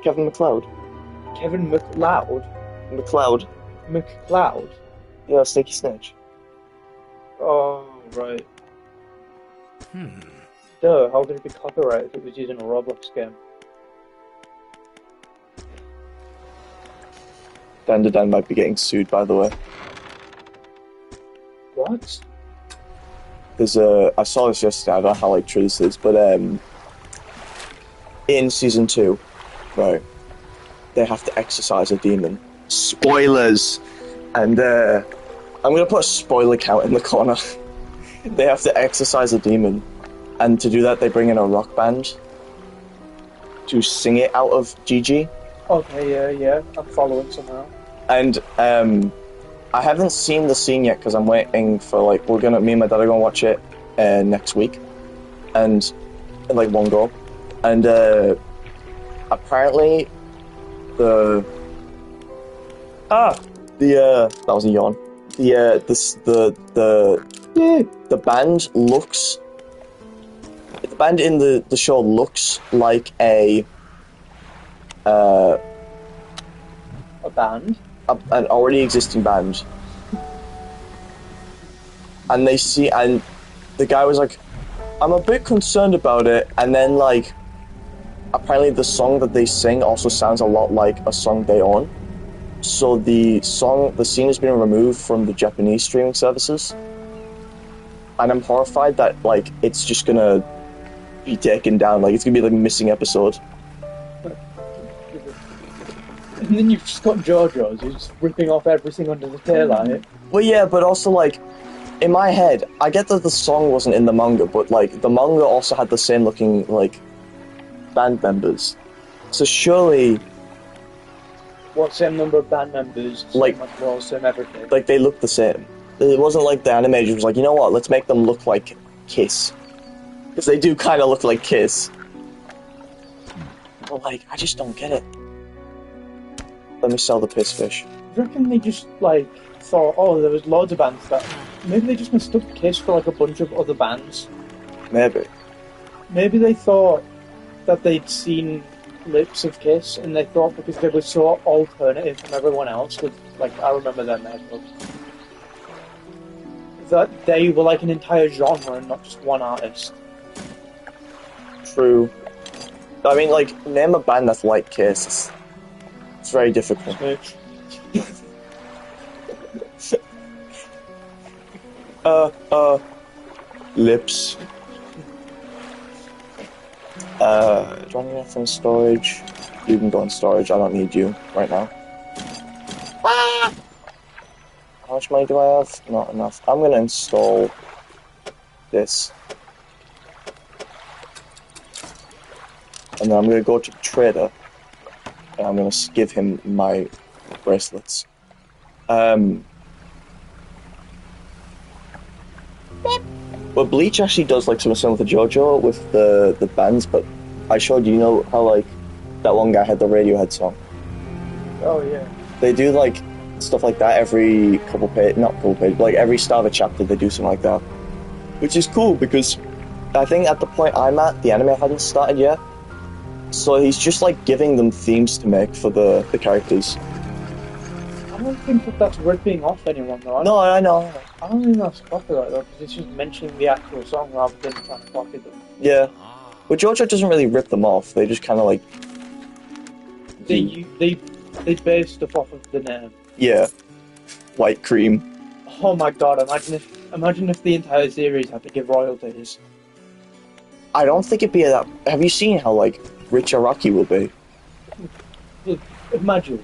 Kevin MacLeod. Kevin MacLeod? MacLeod. MacLeod? Yeah, Sneaky Snitch. Oh, right. Duh, how could it be copyrighted if it was using a Roblox game? Dan might be getting sued, by the way. What? There's I saw this yesterday, I don't know how like true this is, but in season 2, right, they have to exorcise a demon. Spoilers! And I'm gonna put a spoiler count in the corner. They have to exorcise a demon, and to do that they bring in a rock band to sing it out of GG. Okay, yeah, I'm following somehow. And I haven't seen the scene yet because I'm waiting for like me and my dad are gonna watch it next week, and like one go, and apparently that was a yawn. The band in the show looks like a band? An already existing band. And and the guy was like, I'm a bit concerned about it, and then like apparently the song that they sing also sounds a lot like a song they own. So the scene has been removed from the Japanese streaming services. And I'm horrified that like it's just gonna be taken down, like it's gonna be like a missing episode. And then you've just got JoJo's who's ripping off everything under the taillight. Well, yeah, but also like in my head, I get that the song wasn't in the manga, but like the manga also had the same looking like band members. So surely, what same number of band members? Like- same role, same everything. like they looked the same. It wasn't like the animator was like, you know what? Let's make them look like Kiss, because they do kind of look like Kiss. But like, I just don't get it. Let me sell the piss fish. Do you reckon they just like thought, oh, there was loads of bands that maybe they just mistook Kiss for like a bunch of other bands? Maybe. Maybe they thought that they'd seen clips of Kiss, and they thought because they were so alternative from everyone else, with like I remember them nightclubs, that they were like an entire genre and not just one artist. True. I mean, like, name a band that's like Kiss. It's very difficult. Lips. Do I need anything in storage? You can go in storage, I don't need you right now. Ah! How much money do I have? Not enough. I'm gonna install this. And then I'm gonna go to the trader and I'm gonna give him my bracelets. But Bleach actually does like something similar to JoJo with the bands, but I showed you, you know how like that one guy had the Radiohead song. Oh yeah. They do like stuff like that every couple page, not couple page, but like every start of a chapter they do something like that, which is cool because I think at the point I'm at, the anime hadn't started yet, so he's just like giving them themes to make for the characters. I don't think that that's ripping off anyone though. No, I know. I don't think that's copyright though, because it's just mentioning the actual song rather than trying to copy them. Yeah, but JoJo doesn't really rip them off. They just kind of like They base stuff off of the name. yeah, white cream. Oh my god! Imagine if the entire series had to give royalties. I don't think it'd be that. Have you seen how like rich Araki will be? Imagine.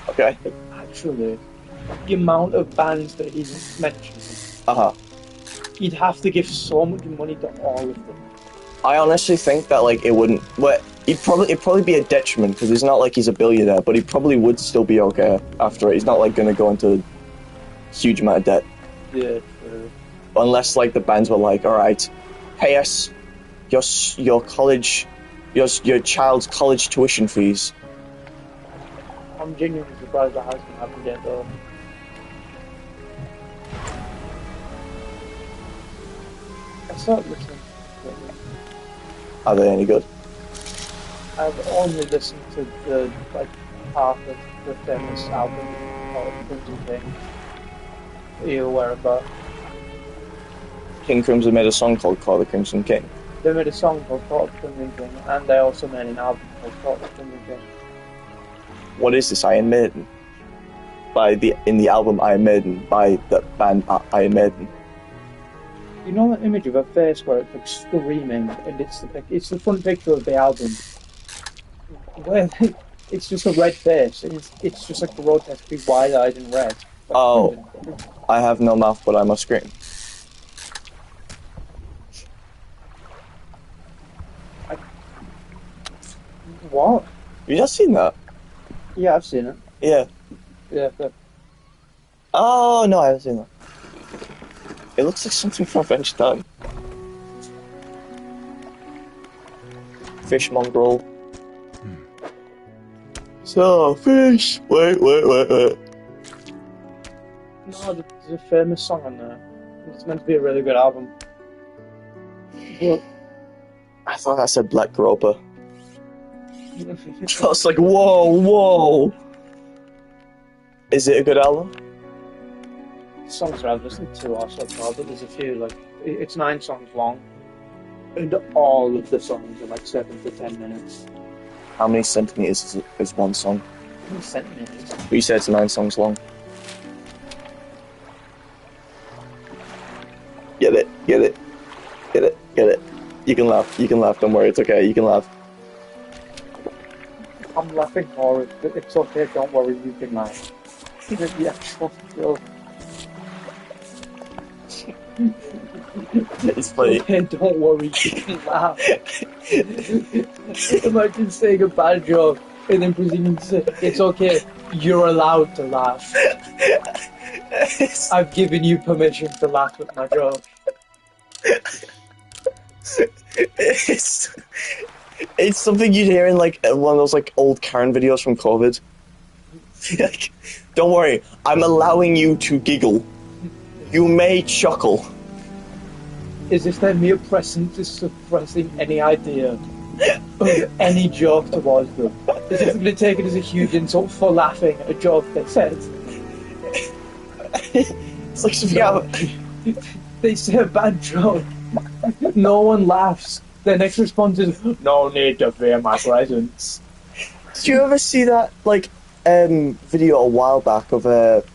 Okay. Actually, the amount of bands that he mentions, he'd have to give so much money to all of them. I honestly think that like it wouldn't. But it'd probably be a detriment because it's not like he's a billionaire, but he probably would still be okay after it. He's not like gonna go into a huge amount of debt. Yeah, true. Unless like the bands were like, all right, pay us your college, your child's college tuition fees. I'm genuinely surprised that hasn't happened yet though. I started listening to them. Are they any good? I've only listened to the like half of the famous album called Crimson King. Are you aware of that? King Crimson made a song called "Call the Crimson King." They made a song called Call the Crimson King, and they also made an album called Call the Crimson King. What is this? Iron Maiden. In the album Iron Maiden by the band Iron Maiden. You know that image of a face where it's like screaming, and it's the front picture of the album, where it's just a red face, and it's just like grotesquely wide-eyed and red. Like, Oh, I have no mouth, but I must scream. What? You just seen that? Yeah, I've seen it. Yeah. Yeah. Oh no, I haven't seen that. It looks like something from French Town. Fish mongrel. So, fish! Wait. No, there's a famous song on there. It's meant to be a really good album. But I thought that said Black Groper. I was like, whoa! Is it a good album? songs that I've listened to are so far, but there's a few, like, it's 9 songs long, and all of the songs are like 7 to 10 minutes. How many centimeters is one song? How many centimeters? But you said it's 9 songs long. Get it. You can laugh, don't worry, it's okay, you can laugh. I'm laughing hard, but it's okay, don't worry, you can laugh. The actual joke. It's funny. Okay, don't worry, you can laugh. Imagine saying a bad joke and then proceeding to say, it's okay, you're allowed to laugh. I've given you permission to laugh at my joke. It's something you'd hear in like one of those like old Karen videos from COVID. Like, don't worry, I'm allowing you to giggle. You may chuckle. Is this then me suppressing any idea of any joke towards them? Is this going to take it as a huge insult for laughing at a joke they said? It's like something They say a bad joke. No one laughs. Their next response is, no need to fear my presence. Did you ever see that video a while back of it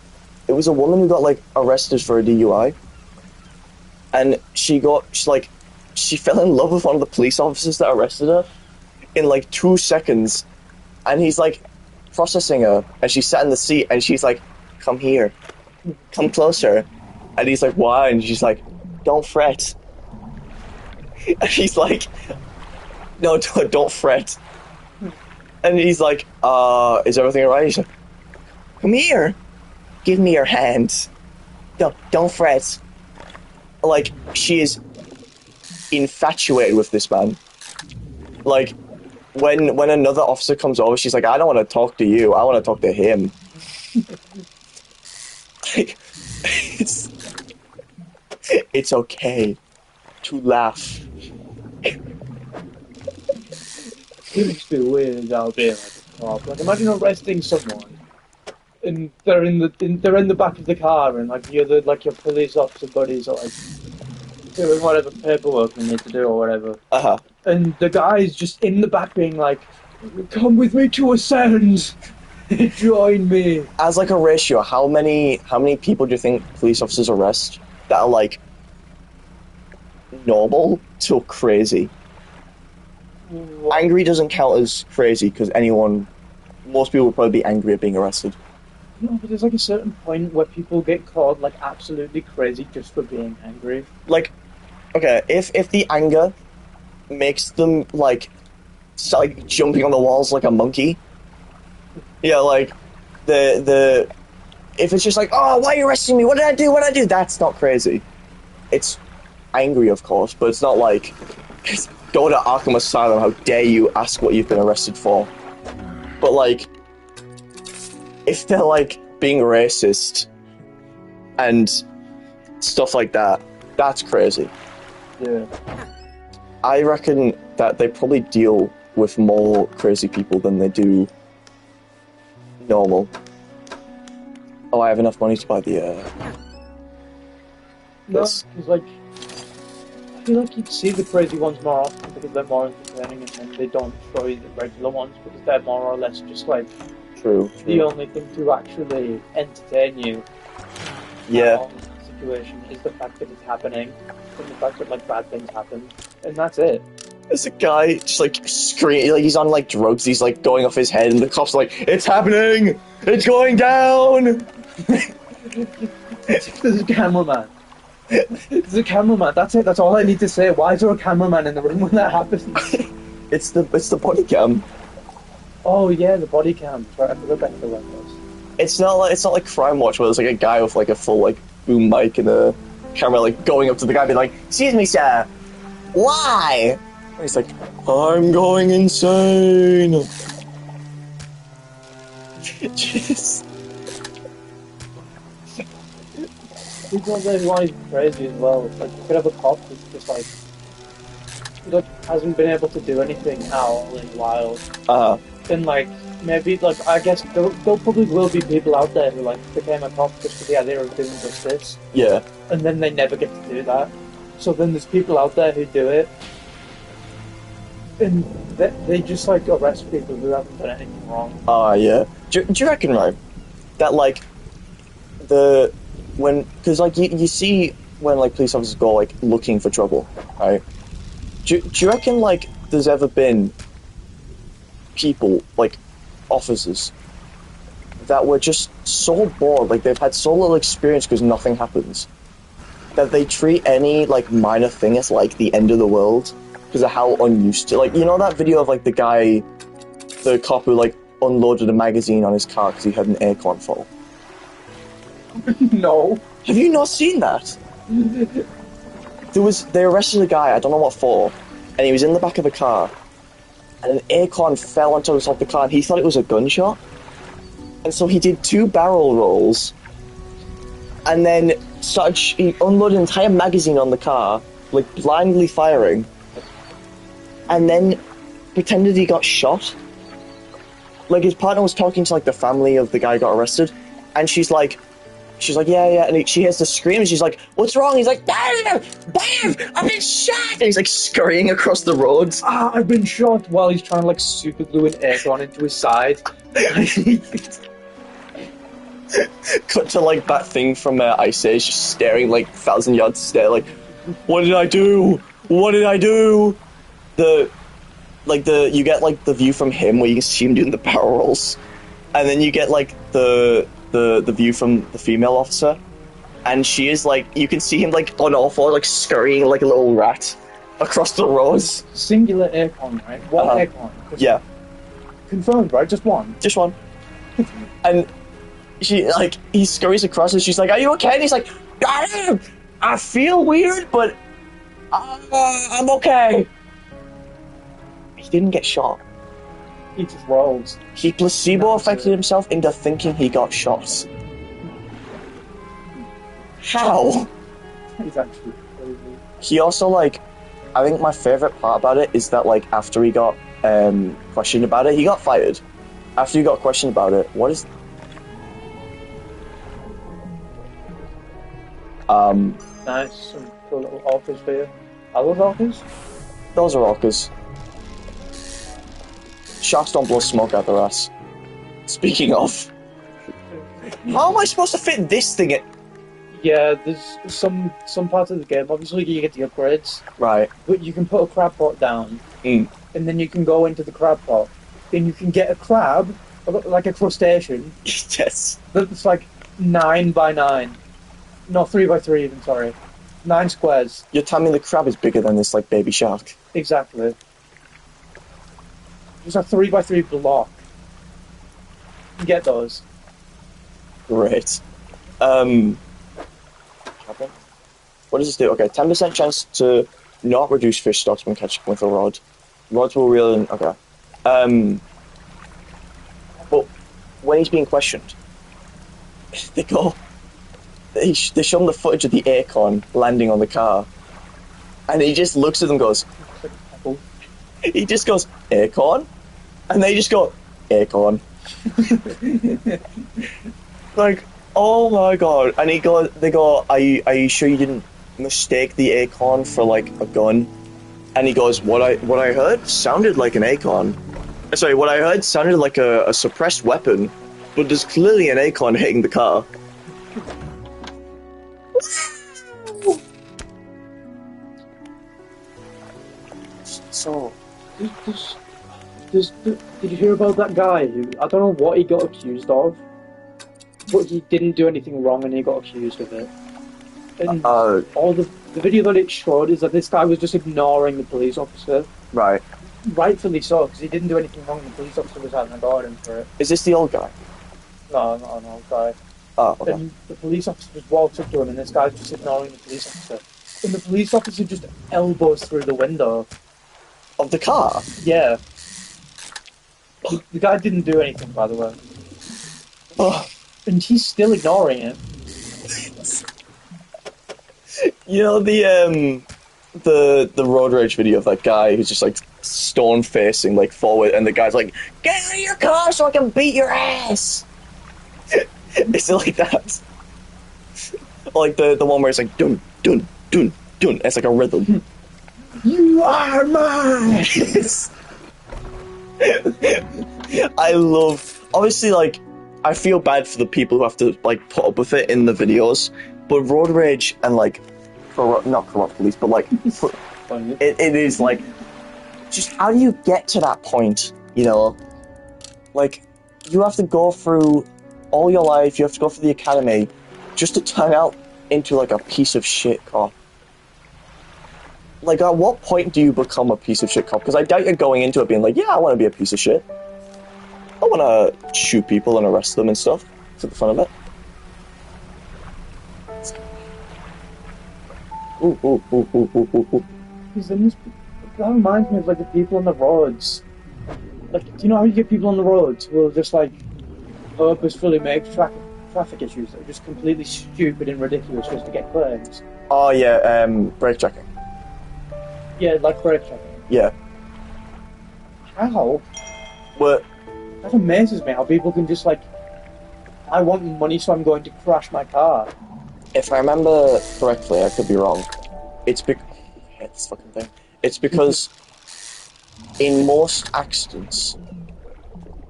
was a woman who got like arrested for a DUI, and she fell in love with one of the police officers that arrested her in like 2 seconds, and he's like processing her, and she sat in the seat, and she's like, "Come here, come closer," and he's like, "Why?" And she's like, "Don't fret," and he's like, "No, don't fret." And he's like, is everything alright? He's like, "Come here. Give me your hand. Don't fret." Like, she is infatuated with this man. Like, when another officer comes over, she's like, "I don't want to talk to you. I want to talk to him." Like, it's okay to laugh. It must be weird as hell being like a cop. Like, imagine arresting someone, and they're in the back of the car, and like your police officer buddies are like doing whatever paperwork they need to do or whatever. And the guy's just in the back being like, "Come with me to Ascend. Join me." As like a ratio, how many people do you think police officers arrest that are like normal to crazy? Angry doesn't count as crazy because most people would probably be angry at being arrested. No, but there's like a certain point where people get caught like absolutely crazy just for being angry. Like, okay, if the anger makes them like start like jumping on the walls like a monkey, yeah, like the if it's just like, "Oh, why are you arresting me? What did I do? What did I do?" That's not crazy. It's angry, of course, but it's not like, "Go to Arkham Asylum, how dare you ask what you've been arrested for." But like, if they're like being racist and stuff like that, that's crazy. Yeah. I reckon that they probably deal with more crazy people than they do normal. Oh, I have enough money to buy the No, this. because like, I feel like you'd see the crazy ones more often because they're more entertaining, and then they don't show you the regular ones because they're more or less just like True. the only thing to actually entertain you. Yeah. In that situation is the fact that it's happening, and the fact that like bad things happen, and that's it. There's a guy just like screaming, like he's on like drugs, he's like going off his head, and the cops are like, "It's happening! It's going down!" There's a cameraman. There's a cameraman. That's it. That's all I need to say. Why is there a cameraman in the room when that happens? It's the body cam. Oh yeah, the body cam. Right, I forgot back to the windows. It's not like Crime Watch where there's like a guy with like a full like boom mic and a camera like going up to the guy being like, "Excuse me, sir, why?" And he's like, "I'm going insane." Jeez. People out there who aren't even crazy as well. Like, you could have a cop that's just like hasn't been able to do anything at all in a while. And like, maybe, like, I guess there probably will be people out there who like became a cop just for the idea of doing justice. Yeah. And then they never get to do that. So then there's people out there who do it. And they just like arrest people who haven't done anything wrong. Yeah. Do you reckon, right, that like because like you see when like police officers go like looking for trouble, right? Do you reckon like there's ever been people like officers that were just so bored, like they've had so little experience because nothing happens, that they treat any like minor thing as like the end of the world because of how unused to, like, you know that video of like the cop who like unloaded a magazine on his car because he had an aircon fall? No. Have you not seen that? They arrested a guy, I don't know what for, and he was in the back of a car, and an aircon fell onto the top of the car, and he thought it was a gunshot, and so he did 2 barrel rolls, and then he unloaded an entire magazine on the car, like blindly firing, and then pretended he got shot. Like, his partner was talking to like the family of the guy who got arrested, and she's like, she's like, yeah, and she hears the scream, and she's like, what's wrong? He's like, Dave, I've been shot! And he's like scurrying across the roads. I've been shot, while he's trying to like super glue an airgun into his side. Cut to like that thing from Ice Age, just staring like 1,000 yards stare, like, what did I do? What did I do? You get like the view from him where you can see him doing the barrel rolls, and then you get like the view from the female officer, and she is like, you can see him like on all fours, like scurrying like a little rat across the roads. Singular aircon, right? One aircon. Yeah, Confirmed, right? Just one. just one. And he scurries across, and she's like, "Are you okay?" And he's like, I feel weird, but I'm okay." He didn't get shot. He just rolls. He placebo affected himself into thinking he got shot. How? He's actually crazy. He also, like, I think my favourite part about it is that, like, after he got questioned about it, he got fired. After he got questioned about it, what is... Nice, some cool little orcas for you. Are those orcas? Those are orcas. Sharks don't blow smoke out their ass. Speaking of... How am I supposed to fit this thing in? Yeah, there's some parts of the game, obviously you get the upgrades. Right. But you can put a crab pot down, Mm. and then you can go into the crab pot, and you can get a crab, like a crustacean, Yes. that's like 9 by 9. No, 3 by 3 even, sorry. 9 squares. You're telling me the crab is bigger than this, like, baby shark? Exactly. There's a 3 by 3 block. You can get those. Great. What does this do? Okay, 10% chance to not reduce fish stocks when catching with a rod. Rods will reel in... Okay. But when he's being questioned, they show him the footage of the acorn landing on the car, and he just looks at them and goes... He just goes, acorn? And they just go, acorn. Like, oh my god. And they go, are you sure you didn't mistake the acorn for like a gun? And he goes, what I heard sounded like an acorn. Sorry, what I heard sounded like a suppressed weapon, but there's clearly an acorn hitting the car. So, Did you hear about that guy who, I don't know what he got accused of, but he didn't do anything wrong and he got accused of it. And all the video that it showed is that this guy was just ignoring the police officer. right. Rightfully so, because he didn't do anything wrong. The police officer was having a go at him for it. Is this the old guy? No, not an old guy. Oh, okay. And the police officer just walks up to him and this guy's just ignoring the police officer. And the police officer just elbows through the window. Of the car? Yeah. The guy didn't do anything, by the way. Oh. And he's still ignoring it. You know the road rage video of that guy who's just like stone facing like forward, and the guy's like, "Get out of your car so I can beat your ass." Is it like that? Or like the one where it's like dun dun dun dun. It's like a rhythm. You are mine. I love. Obviously, like I feel bad for the people who have to like put up with it in the videos, but road rage and like. Not corrupt police, but like it is like just how do you get to that point, you know? Like you have to go through all your life, you have to go through the academy just to turn out into like a piece of shit cop. Like at what point do you become a piece of shit cop? Because I doubt you're going into it being like, yeah, I want to be a piece of shit. I want to shoot people and arrest them and stuff for the fun of it. Ooh. That reminds me of like the people on the roads. Like, do you know how you get people on the roads who will just like purposefully make traffic issues that are just completely stupid and ridiculous just to get claims? Oh yeah, brake checking. Yeah, like brake checking. Yeah. How? What? That amazes me how people can just like I want money, so I'm going to crash my car. If I remember correctly, I could be wrong. It's this fucking thing. It's because in most accidents,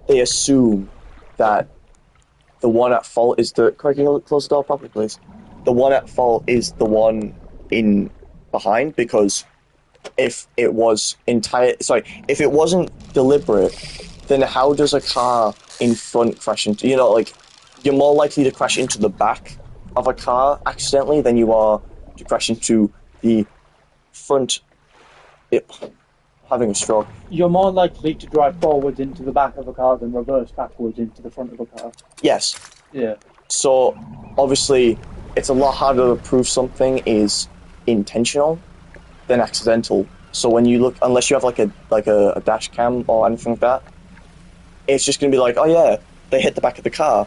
they assume that the one at fault is the. Can you close the door properly, please? The one at fault is the one in behind, because if it was if it wasn't deliberate, then how does a car in front crash into? Like, you're more likely to crash into the back of a car accidentally than you are to crash into the front. Having a stroke. You're more likely to drive forwards into the back of a car than reverse backwards into the front of a car. Yes. Yeah. So, obviously, it's a lot harder to prove something is intentional than accidental. So when you look, unless you have like a dash cam or anything like that, it's just going to be like, oh yeah, they hit the back of the car.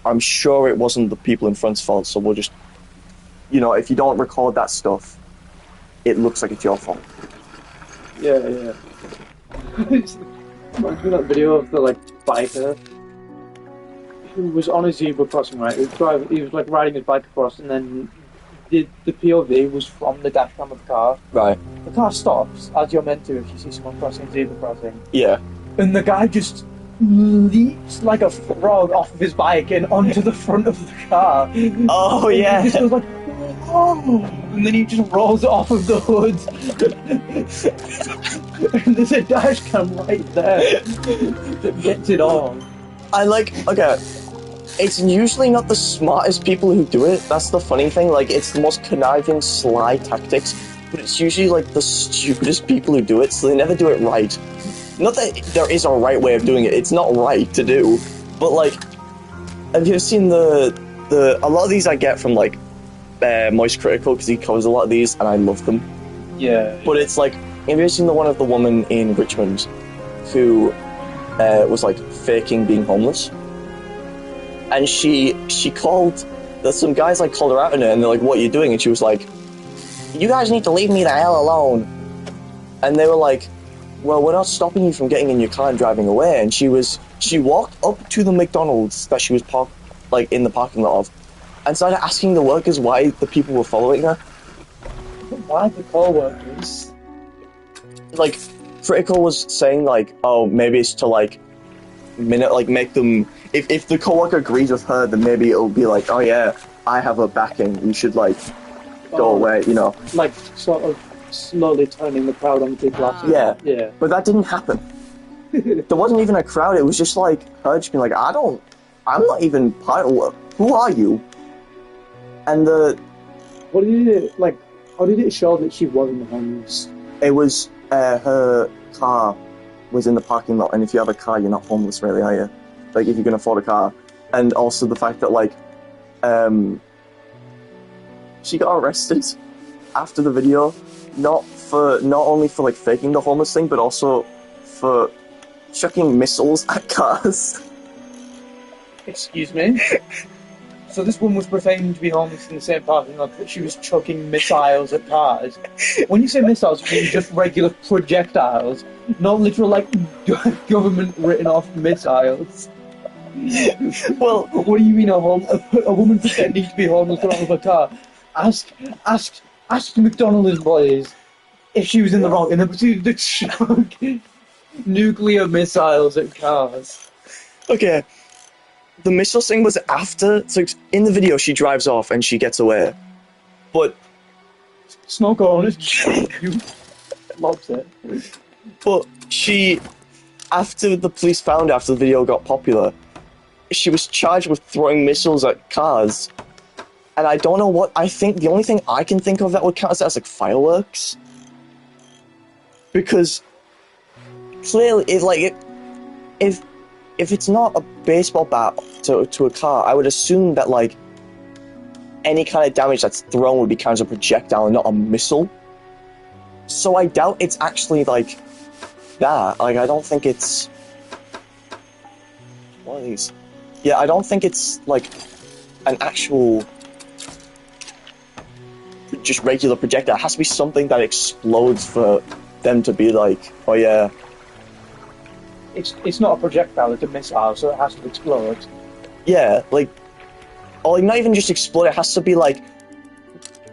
I'm sure it wasn't the people in front's fault, so we'll just, if you don't record that stuff, it looks like it's your fault. Yeah. Reminds me of that video of the biker who was on a zebra crossing, right? He was riding his bike across, and then the POV was from the dash cam of the car. Right. The car stops, as you're meant to if you see someone crossing a zebra crossing. Yeah. And the guy just leaps like a frog off of his bike and onto the front of the car. Oh, and yeah. He just goes like, oh! And then he just rolls off of the hood. And there's a dash cam right there that gets it on. Okay, it's usually not the smartest people who do it. That's the funny thing. It's the most conniving, sly tactics, but it's usually the stupidest people who do it, so they never do it right. Not that there is a right way of doing it, it's not right to do, but have you seen a lot of these I get from Moist Critical, because he covers a lot of these and I love them. Yeah. But it's have you seen the one of the woman in Richmond who was faking being homeless? And she called, some guys called her out on it, and they're like, what are you doing? And she was like, you guys need to leave me the hell alone. And they were like, well, we're not stopping you from getting in your car and driving away. And she walked up to the McDonald's that she was parked in the parking lot of, and started asking the workers why the people were following her. Why the co-workers? Critical was saying oh, maybe it's to make them, if the co-worker agrees with her, then maybe it'll be oh yeah, I have a backing, you should go away, Sort of slowly turning the crowd on people after. Yeah. But that didn't happen. There wasn't even a crowd, it was just her just being I'm not even part of, who are you? And what did it, how did it show that she wasn't homeless? It was, her car was in the parking lot, and if you have a car, you're not homeless, really, are you? If you can afford a car. And also the fact that, she got arrested after the video, not only for, faking the homeless thing, but also for chucking missiles at cars. Excuse me? So this woman was pretending to be homeless in the same parking lot, but she was chucking missiles at cars. When you say missiles, you mean just regular projectiles, not literal, government written off missiles. Well, what do you mean a woman pretending to be homeless in front of a car? Ask the McDonald's employees if she was in the wrong, and then proceeded to chuck nuclear missiles at cars. Okay. The missile thing was after, so in the video she drives off and she gets away. But Snow Cone you loves it. But after the police found her, after the video got popular, she was charged with throwing missiles at cars. And I don't know what, the only thing I can think of that would count as fireworks. Because clearly, if it's not a baseball bat to a car, I would assume that, any kind of damage that's thrown would be counted as a projectile and not a missile. So I doubt it's actually, that. I don't think it's... What are these? Yeah, I don't think it's, an actual... just regular projectile. It has to be something that explodes for them to be oh yeah... It's not a projectile, it's a missile, so it has to explode. Yeah, like, or like not even just explode. It has to be like,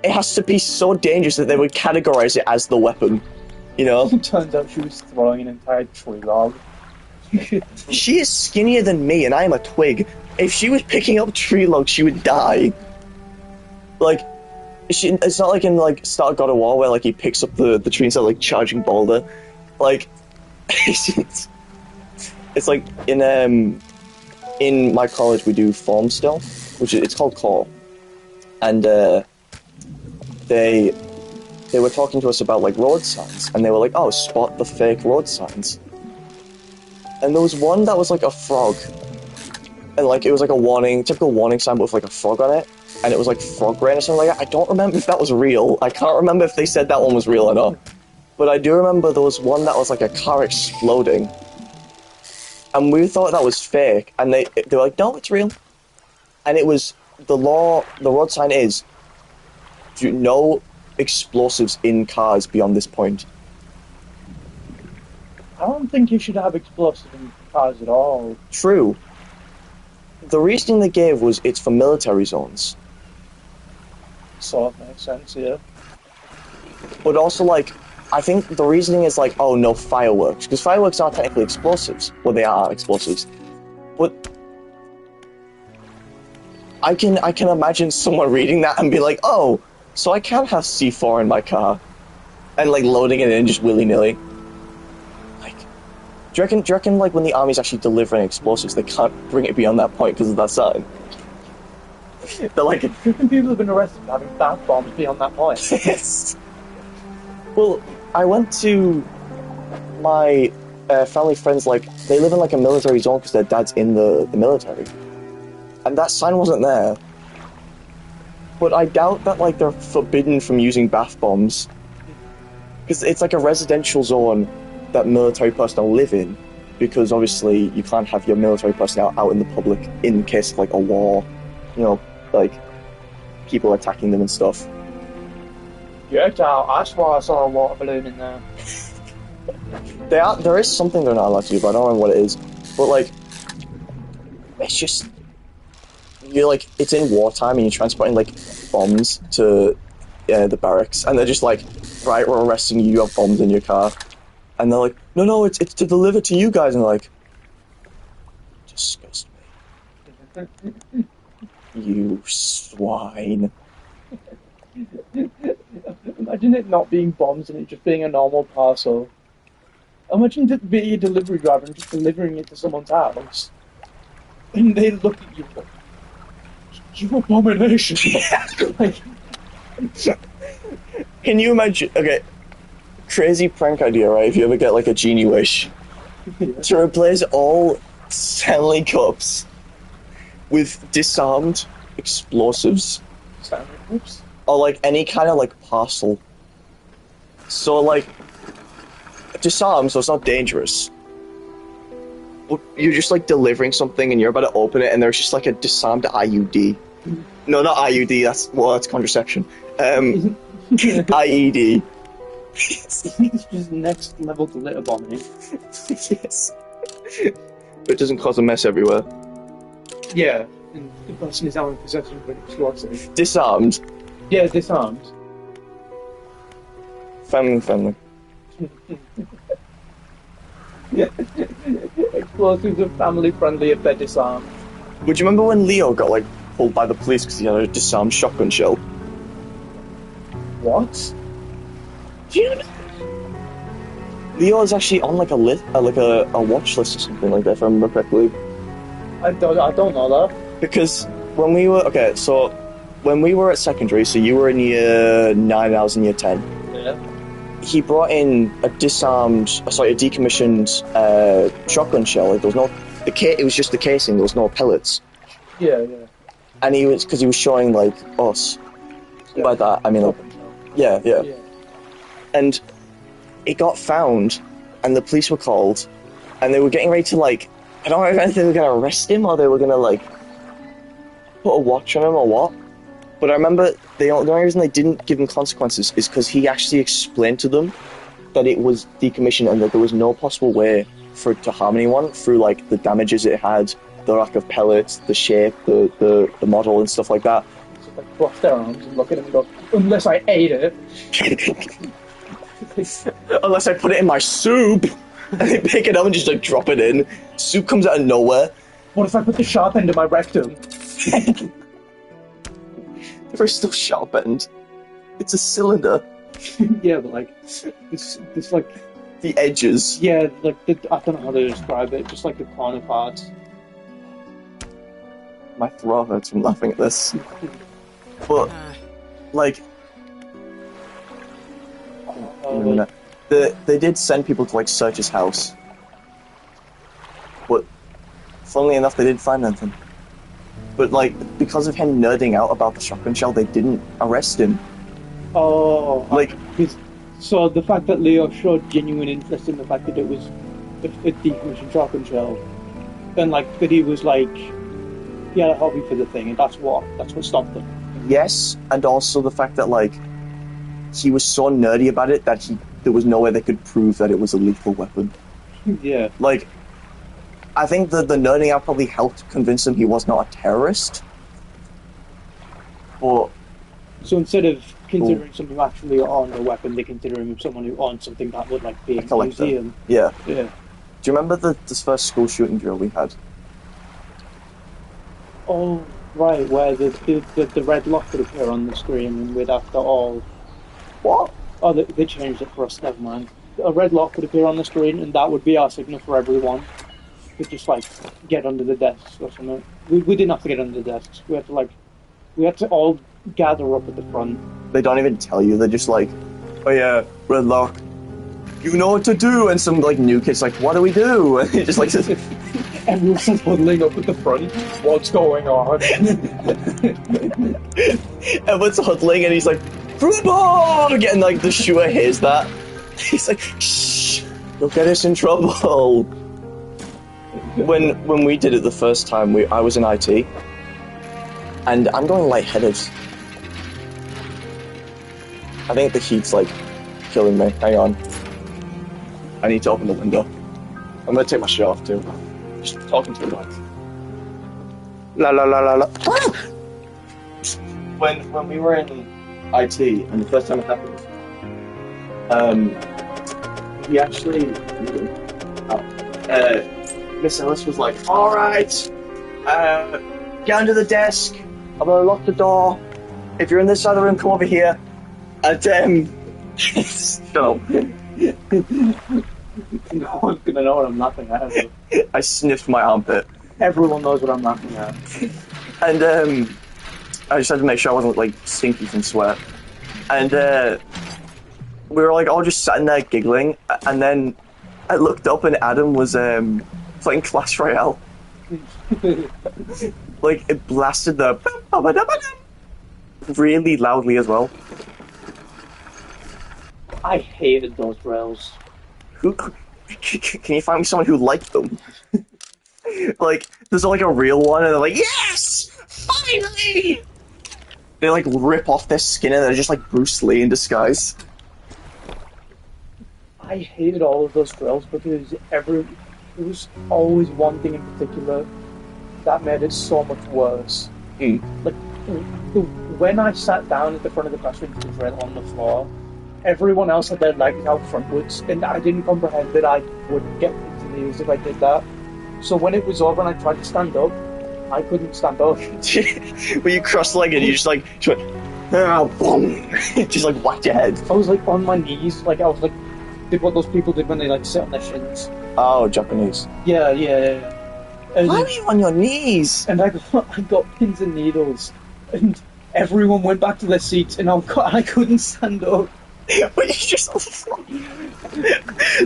it has to be so dangerous that they would categorize it as the weapon. You know, Turns out she was throwing an entire tree log. she is skinnier than me, and I am a twig. If she was picking up tree logs, she would die. Like, it's not like in like Start of God of War where like he picks up the tree instead of like charging boulder. Like, it's like in my college we do form still, which it's called core, and they were talking to us about like road signs, and they were like, oh, spot the fake road signs. And there was one that was like a frog, and like it was like a typical warning sign with like a frog on it, and it was like frog rain or something like that. I don't remember if that was real. I can't remember if they said that one was real or not. But I do remember there was one that was like a car exploding, and we thought that was fake, and they were like, no, it's real. And it was the road sign is no explosives in cars beyond this point. I don't think you should have explosives in cars at all. True. The reasoning they gave was it's for military zones. Sort of makes sense, yeah. But also, like, I think the reasoning is like, oh, no fireworks. Because fireworks are technically explosives. Well, they are explosives. But I can imagine someone reading that and be like, oh, so I can have C4 in my car. And, like, loading it in just willy-nilly. Like, do you reckon, like, when the army's actually delivering explosives, they can't bring it beyond that point because of that sign? They're like... People have been arrested for having bath bombs beyond that point. Yes. Well, I went to my family friends, like, they live in, like, a military zone because their dad's in the military. And that sign wasn't there. But I doubt that, like, they're forbidden from using bath bombs. Because it's, like, a residential zone that military personnel live in. Because, obviously, you can't have your military personnel out in the public in case of, like, a war. You know, like, people attacking them and stuff. Get out. I swear I saw a water balloon in there. There is something they're not allowed to do, but I don't remember what it is. But, like, it's just... You're, like, it's in wartime and you're transporting, like, bombs to the barracks. And they're just like, right, we're arresting you, you have bombs in your car. And they're like, no, it's to deliver to you guys. And they're like, disgust me. You swine. Imagine it not being bombs and it just being a normal parcel. Imagine being a delivery driver and just delivering it to someone's house. And they look at you like, you abomination. Like, can you imagine? Okay, crazy prank idea, right? If you ever get like a genie wish, to replace all Stanley cups with disarmed explosives, oops. or like any kind of like parcel. So like disarmed, so it's not dangerous. But you're just like delivering something, and you're about to open it, and there's just like a disarmed IUD. No, not IUD. That's contraception. IED. It's just next level to litter bombing. Yes. But it doesn't cause a mess everywhere. Yeah, and the person is now in possession of an explosive. Disarmed. Yeah, disarmed. Family. Explosives are family friendly if they're disarmed. Would you remember when Leo got like pulled by the police because he had a disarmed shotgun shell? What? Do you know? Leo is actually on like a watch list or something like that, if I remember correctly. I don't know that. Because when we were at secondary, so you were in year 9 and I was in year 10. Yeah. He brought in a decommissioned shotgun shell. Like, there was no, it was just the casing. There was no pellets. Yeah. And because he was showing like us. Yeah. By that, I mean, like, yeah. And it got found, and the police were called, and they were getting ready to like, I don't know if they were going to arrest him or they were going to like put a watch on him or what. But I remember the only reason they didn't give him consequences is because he actually explained to them that it was decommissioned and that there was no possible way for it to harm anyone through like the damages it had the lack of pellets, the shape, the model and stuff like that. So they cross their arms and look at it and go, unless I ate it. Unless I put it in my soup and they pick it up and just like drop it in. Soup comes out of nowhere. What if I put the sharp end in my rectum? There's still sharp end. It's a cylinder. Yeah, but like, this like, The edges. yeah, like, I don't know how to describe it, just like the corner parts. My throat hurts from laughing at this. But, like, Like, they did send people to like search his house. But, funnily enough, they didn't find anything. But, like, because of him nerding out about the shotgun shell, they didn't arrest him. oh, Like, so the fact that Leo showed genuine interest in the fact that it was a decommissioned shotgun shell, and like that he was like, he had a hobby for the thing, and that's what stopped him. yes, and also the fact that, like, he was so nerdy about it that there was no way they could prove that it was a lethal weapon. Yeah. Like, I think that the nerding out probably helped convince him he was not a terrorist. But, So instead of considering something actually on a weapon, they consider him someone who owns something that would like be in a collector. museum. yeah. Yeah. Do you remember this first school shooting drill we had? Oh, right, where the red lock would appear on the screen, and we'd have to all. What? Oh, they changed it for us. Never mind. A red lock would appear on the screen, and that would be our signal for everyone to just like get under the desks or something. We didn't have to get under the desks. We had to all gather up at the front. They don't even tell you. They're just like, oh yeah, red lock. You know what to do. And some like new kid's like, what do we do? And he just like says, Everyone's huddling up at the front. What's going on? everyone's huddling and he's like, through the ball! And like the shooter hears that. He's like, shh, you'll get us in trouble. When we did it the first time, I was in IT, and I'm going lightheaded. I think the heat's like killing me. Hang on. I need to open the window. I'm gonna take my shirt off too. Just talking to the mic. La la la la la. When we were in IT, and the first time it happened, he actually, Miss Ellis was like, all right, get under the desk. I'm gonna lock the door. If you're in this side of the room, come over here. And shut up. No one's gonna know what I'm laughing at. I sniffed my armpit. Everyone knows what I'm laughing at. And I just had to make sure I wasn't like stinky from sweat. And we were like all just sitting there giggling. And then I looked up and Adam was playing Clash Royale. Like it blasted the really loudly as well. I hated those drills. Who can you find me someone who liked them? Like, there's like a real one, and they're like, yes, finally! They like rip off their skin, and they're just like Bruce Lee in disguise. I hated all of those drills because there was always one thing in particular that made it so much worse. Like, when I sat down at the front of the classroom to drill on the floor, everyone else had their legs out frontwards, and I didn't comprehend that I wouldn't get pins and needles if I did that. So when it was over and I tried to stand up, I couldn't stand up. When you cross-legged, you just went, oh, boom! Just like whacked your head. I was like on my knees, like I was like, did what those people did when they like sit on their shins. Oh, Japanese. Yeah. And, Why were you on your knees? and I got pins and needles, and everyone went back to their seats, and I couldn't stand up. But you just on the floor.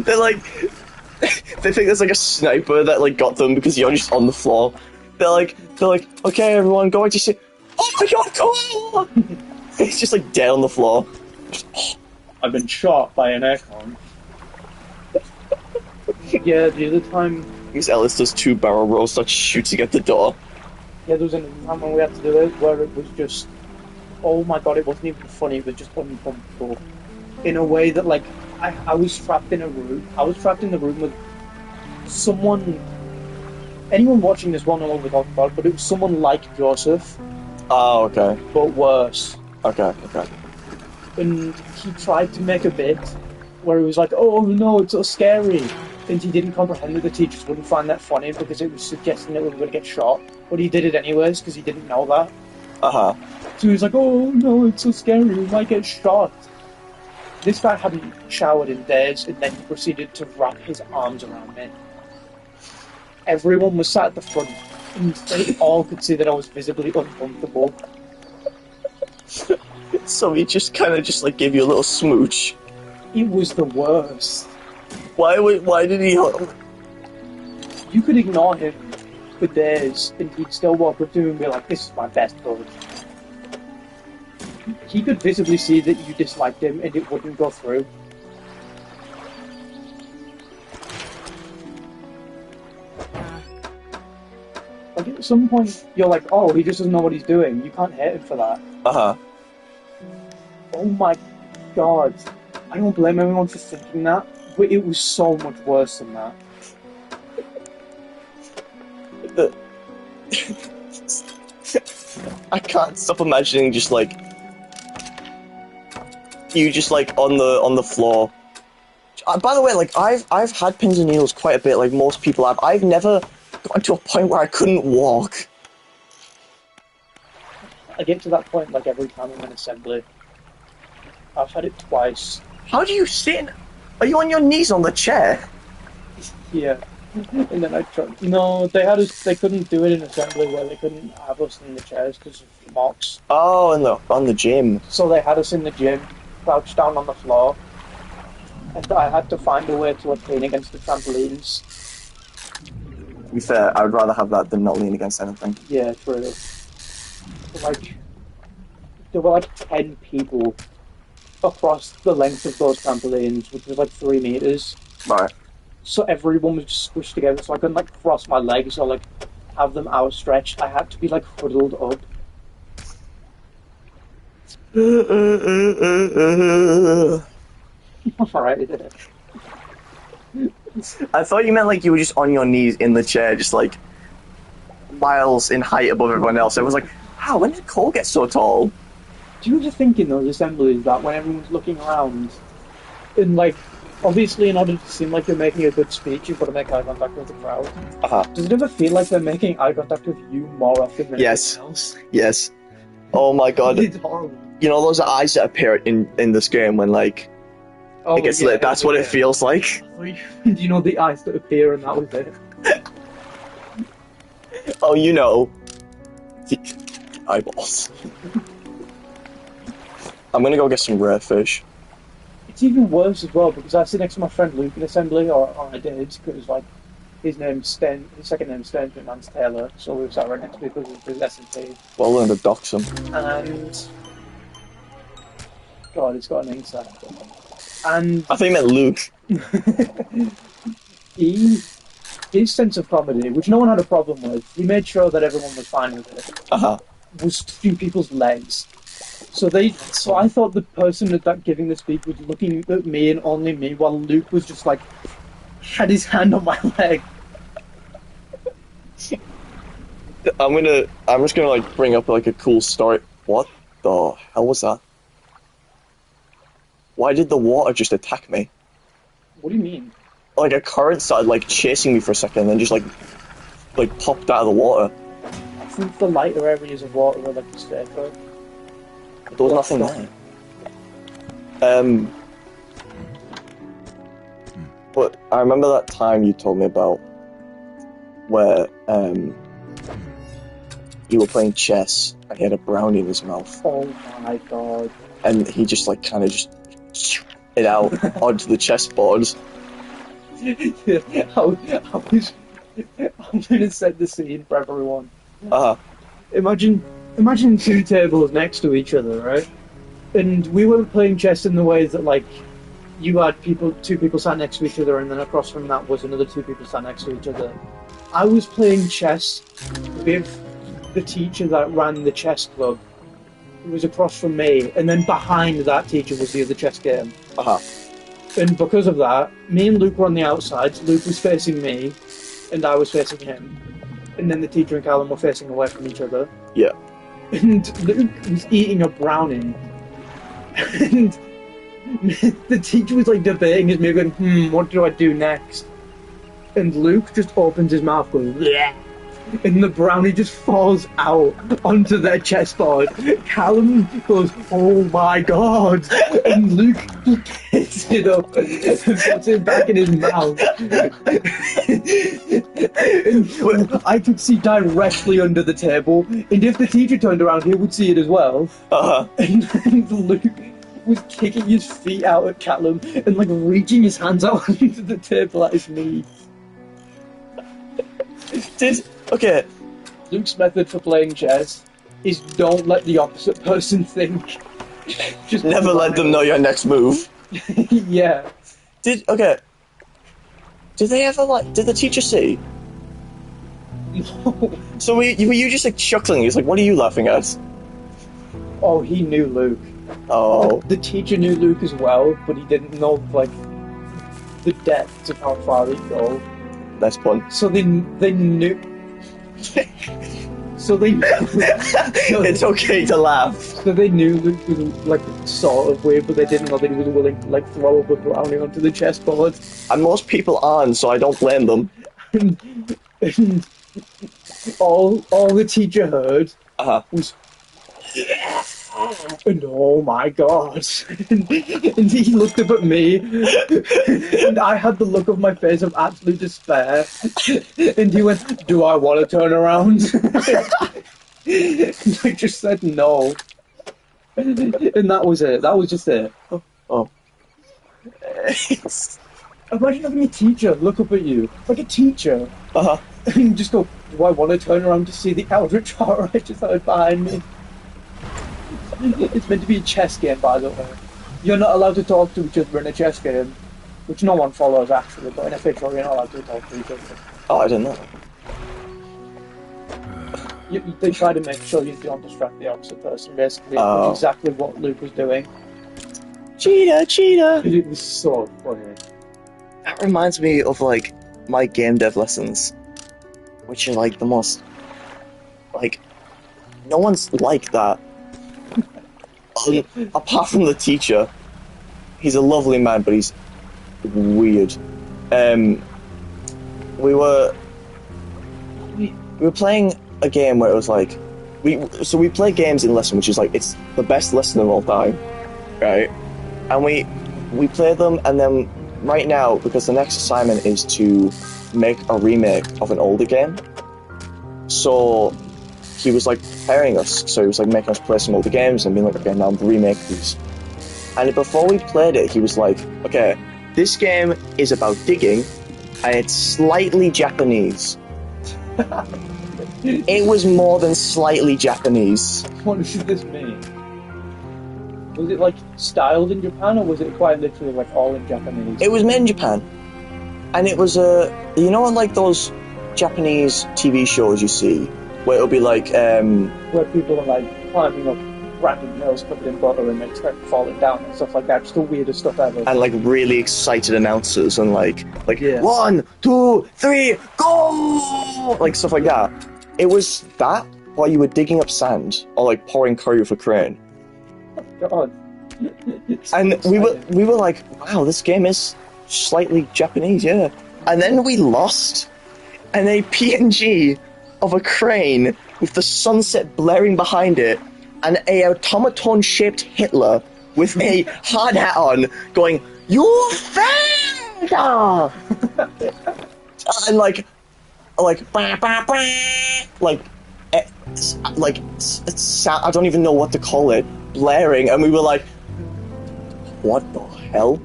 They're like, they think there's like a sniper that like got them because you're just on the floor. They're like, okay, everyone, go back to sit. Oh my god, go on! It's just like dead on the floor. I've been shot by an aircon. Yeah, the other time, Miss Ellis does 2 barrel rolls, starts shooting at the door. yeah, there was another time when we had to do it where it was just, oh my god, it wasn't even funny, it was just uncomfortable. In a way that, like, I was trapped in a room. I was trapped in the room with someone anyone watching this won't know what we're talking about, but it was someone like Joseph, Oh, okay. but worse. Okay. And he tried to make a bit where he was like, "Oh no, it's so scary," and he didn't comprehend that the teachers wouldn't find that funny because it was suggesting that we were going to get shot. But he did it anyways because he didn't know that. Uh-huh. So he was like, "Oh no, it's so scary, we might get shot." This guy hadn't showered in days, and then he proceeded to wrap his arms around me. Everyone was sat at the front, and they all could see that I was visibly uncomfortable. So he just kind of just like gave you a little smooch. It was the worst. Why did he... You could ignore him for days, and he'd still walk up to you and be like, "This is my best bud." He could visibly see that you disliked him, and it wouldn't go through. Like, at some point, you're like, "Oh, he just doesn't know what he's doing." You can't hate him for that. Uh-huh. Oh my god. I don't blame everyone for thinking that, but it was so much worse than that. I can't stop imagining just like you just like on the floor. By the way, like I've had pins and needles quite a bit, like most people have. I've never gotten to a point where I couldn't walk. I get to that point like every time I'm in assembly. I've had it twice. How do you sit? Are you on your knees on the chair? Yeah. And then I tried. No, they had us. They couldn't do it in assembly where they couldn't have us in the chairs because of mocks. Oh, on the gym. So they had us in the gym, crouched down on the floor, and I had to find a way to lean against the trampolines. To be fair, I would rather have that than not lean against anything. Yeah, true. Like, there were like 10 people across the length of those trampolines, which was like 3 meters. Right. So everyone was just squished together, so I couldn't like cross my legs or like have them outstretched. I had to be like huddled up. Alright. I thought you meant like you were just on your knees in the chair, just like miles in height above everyone else. I was like, wow, when did Cole get so tall? Do you ever think in those assemblies that when everyone's looking around, and like, obviously in order to seem like you're making a good speech, you've got to make eye contact with the crowd. Uh-huh. Does it ever feel like they're making eye contact with you more often than Yes. anyone else? Yes. Oh my god. It's horrible. You know those eyes that appear in this game when like Oh, it gets yeah, lit? That's what it yeah. feels like. Do you know the eyes that appear and that was it? Oh, you know. Eyeballs. I'm gonna go get some rare fish. It's even worse as well because I sit next to my friend Luke in assembly, or I did, because like his second name's Sten, and mine's Taylor, so we sat right next to each other because his S&T. Well, learn to dox him. And God, it's got an inside. And I think you meant Luke. his sense of comedy, which no one had a problem with, he made sure that everyone was fine with it, Uh-huh. was touching people's legs. So I thought the person that giving the speech was looking at me and only me, while Luke was just like had his hand on my leg. I'm just gonna like bring up like a cool story. What the hell was that? Why did the water just attack me? What do you mean? Like a current started like chasing me for a second and then just like popped out of the water. I think the lighter areas of water are like safer. There was nothing there. But I remember that time you told me about where you were playing chess and he had a brownie in his mouth Oh my god. and he just like kind of just it out onto the chessboard. I'm gonna set the scene for everyone. Imagine two tables next to each other, right? And we weren't playing chess in the ways that like you had two people sat next to each other, and then across from that was another two people sat next to each other. I was playing chess with the teacher that ran the chess club, who was across from me, and then behind that teacher was the other chess game. And because of that, me and Luke were on the outside. Luke was facing me, and I was facing him. and then the teacher and Callum were facing away from each other. Yeah. And Luke was eating a brownie. And the teacher was like debating his move, going, what do I do next? And Luke just opens his mouth, goes, bleh, and the brownie just falls out onto their chessboard. Callum goes, oh my god! And Luke picks it up and puts it back in his mouth. And I could see directly under the table, and if the teacher turned around, he would see it as well. And Luke was kicking his feet out at Callum and like reaching his hands out onto the table at his knee. Okay. Luke's method for playing chess is don't let the opposite person think. Just Never let them know your next move. Yeah. Did they ever did the teacher see? No. So were you just like chuckling? He's like, what are you laughing at? Oh, he knew Luke. Oh. The teacher knew Luke as well, but he didn't know like the depths of how far he'd go. Nice pun. So they knew. So they. It's okay to laugh. So they knew Luke was like sort of weird, but they didn't know that he was willing to like throw up a brownie onto the chessboard. And most people aren't, so I don't blame them. And all the teacher heard was. And oh my god. And he looked up at me, and I had the look of my face of absolute despair. And he went, do I want to turn around? And I just said no. And that was it. That was just it. Oh. Imagine having a teacher look up at you, like a teacher, Uh-huh. and just go, do I want to turn around to see the Eldritch Horror I just heard behind me? It's meant to be a chess game, by the way. You're not allowed to talk to each other in a chess game, which no one follows actually, but in a fictional you're not allowed to talk to each other. Oh, I didn't know. They try to make sure you don't distract the opposite person, basically, which Oh. is exactly what Luke was doing. Cheetah! It was so funny. That reminds me of like my game dev lessons, which are like the most no one's like that. Apart from the teacher. He's a lovely man, but he's weird. We were playing a game where it was like we play games in lesson, which is like it's the best lesson of all time, right? And we play them, and then right now, because the next assignment is to make a remake of an older game, so he was like preparing us. So he was like making us play some older games and being like, okay, now I'm remake these. And before we played it, he was like, okay, this game is about digging, and it's slightly Japanese. It was more than slightly Japanese. What does this mean? Was it like styled in Japan, or was it quite literally like all in Japanese? It was made in Japan, and it was you know, like those Japanese TV shows you see, where it'll be like where people are like climbing up random hills covered in butter and then start falling down and stuff like that. Just the weirdest stuff ever. and like really excited announcers and like Yeah. 1, 2, 3, go, like stuff like that. It was that while you were digging up sand or like pouring curry with a crane. God. And we were like, wow, this game is slightly Japanese, yeah. And then we lost, and a PNG of a crane with the sunset blaring behind it, and a automaton-shaped Hitler with a hard hat on, going, "You failed!" And like, bah, bah, bah, I don't even know what to call it, blaring, and we were like, what the hell?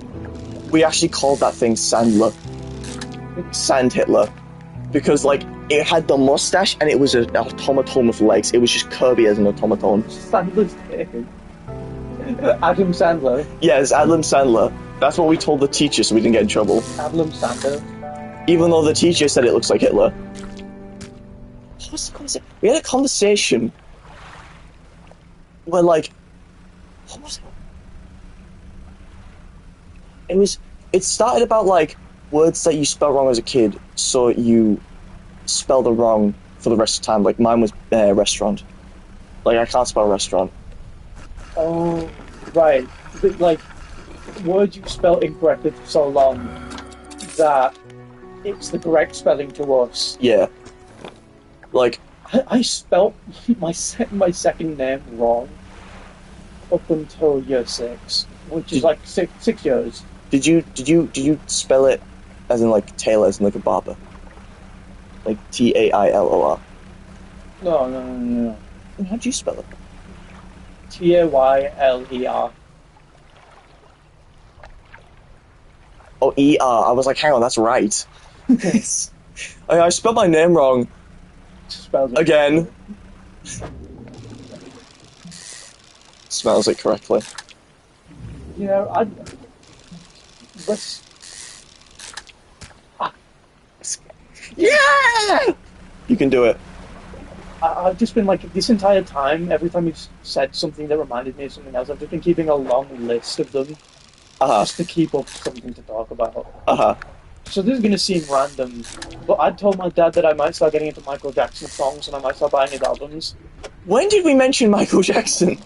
We actually called that thing Sandler. Sand Hitler. Because, like, it had the mustache and it was an automaton with legs. It was just Kirby as an automaton. Sandler's name. Adam Sandler. Yes, Adam Sandler. That's what we told the teacher so we didn't get in trouble. Adam Sandler. Even though the teacher said it looks like Hitler. What was the conversation? We had a conversation where, like, what was it? It started about, like, words that you spelled wrong as a kid, so you spell the wrong for the rest of the time. Like, mine was restaurant. Like, I can't spell restaurant. Oh, right. But, like, words you spell incorrectly for so long that it's the correct spelling to us. Yeah. Like, I spelt my second name wrong up until year 6, which is like six years. did you spell it as in, like, Taylor, as in, like, a barber? Like, Tailor. No. Then how'd you spell it? Tayler. Oh, ER. I was like, hang on, that's right. I spelled my name wrong. Spells it. Again. Smells it correctly. You know, let's. Yeah! You can do it. I've just been like this entire time. Every time you've said something that reminded me of something else, I've just been keeping a long list of them just to keep up something to talk about. So this is gonna seem random, but I told my dad that I might start getting into Michael Jackson songs and I might start buying his albums. When did we mention Michael Jackson?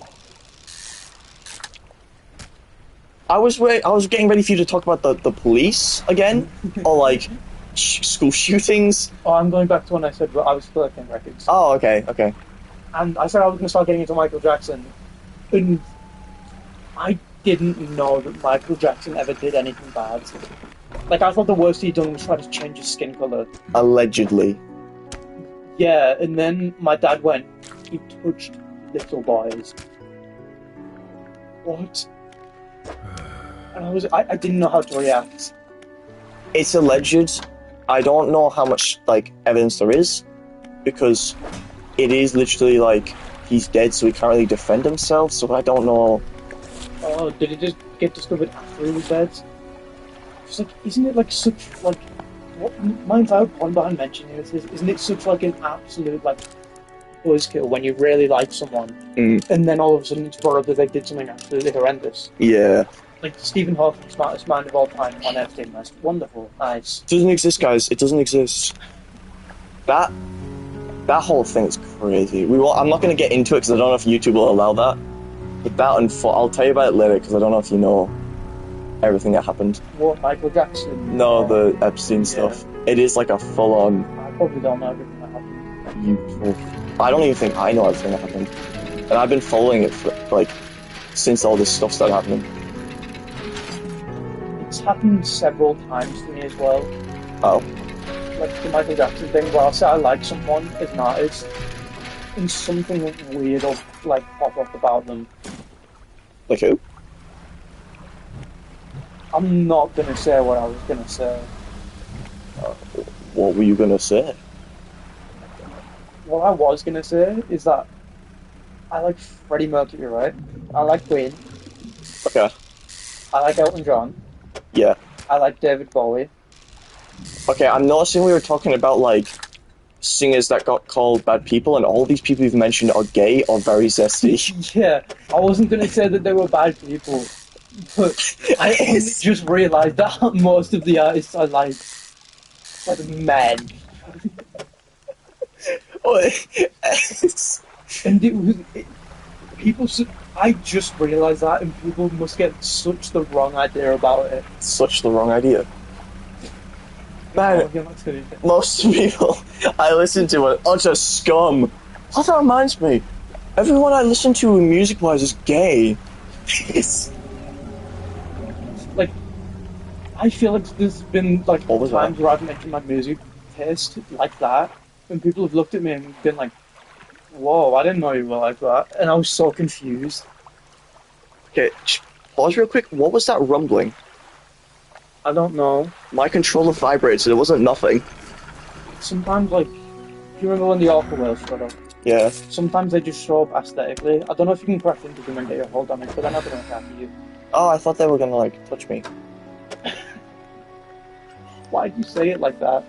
I was getting ready for you to talk about the police again, or like school shootings. Oh, I'm going back to when I said I was collecting records. Oh, okay. And I said I was going to start getting into Michael Jackson. And I didn't know that Michael Jackson ever did anything bad. Like, I thought the worst he'd done was try to change his skin colour. Allegedly. Yeah, and then my dad went, he touched little boys. What? And I didn't know how to react. It's alleged. I don't know how much, like, evidence there is, because it is literally, like, he's dead, so he can't really defend himself, so I don't know. Oh, did it just get discovered after he was dead? It's like, isn't it, like, such, like, what, my entire point behind mentioning this is, isn't it such, like, an absolute, like, buzzkill when you really like someone, and then all of a sudden it's brought up that they did something absolutely horrendous? Yeah. Like, Stephen Hawking, smartest mind of all time on Epstein list. Wonderful. Nice. It doesn't exist, guys. It doesn't exist. That whole thing is crazy. I'm not going to get into it because I don't know if YouTube will allow that. But that and I'll tell you about it later because I don't know if you know everything that happened. What, Michael Jackson? No, the Epstein stuff. It is like a full-on... I probably don't know everything that happened. I don't even think I know everything that happened. And I've been following it for, like, since all this stuff started happening. It's happened several times to me as well. Oh. Like the Michael Jackson thing, where I'll say I like someone as an artist, and something weird will like pop up about them. Like who? I'm not gonna say what I was gonna say. What were you gonna say? What I was gonna say is that I like Freddie Mercury, right? I like Queen. Okay. I like Elton John. Yeah. I like David Bowie. Okay, I'm noticing we were talking about, like, singers that got called bad people, and all these people you've mentioned are gay or very zesty. Yeah, I wasn't going to say that they were bad people, but I only just realised that most of the artists I like men. And I just realised that, and people must get such the wrong idea about it. Such the wrong idea. Man, Oh, most people I listen to are just scum. Oh, that reminds me. Everyone I listen to music-wise is gay. Like, I feel like there's been like What was times that? where I've mentioned my music taste like that, and people have looked at me and been like, "Whoa, I didn't know you were like that," and I was so confused. Okay, pause real quick. What was that rumbling? I don't know. My controller vibrated, so it wasn't nothing. Sometimes, like, do you remember when the Orca whales showed up? Yeah. Sometimes they just show up aesthetically. I don't know if you can crash into them and get your whole damage, but they're not going to attack you. Oh, I thought they were gonna, like, touch me. Why'd you say it like that?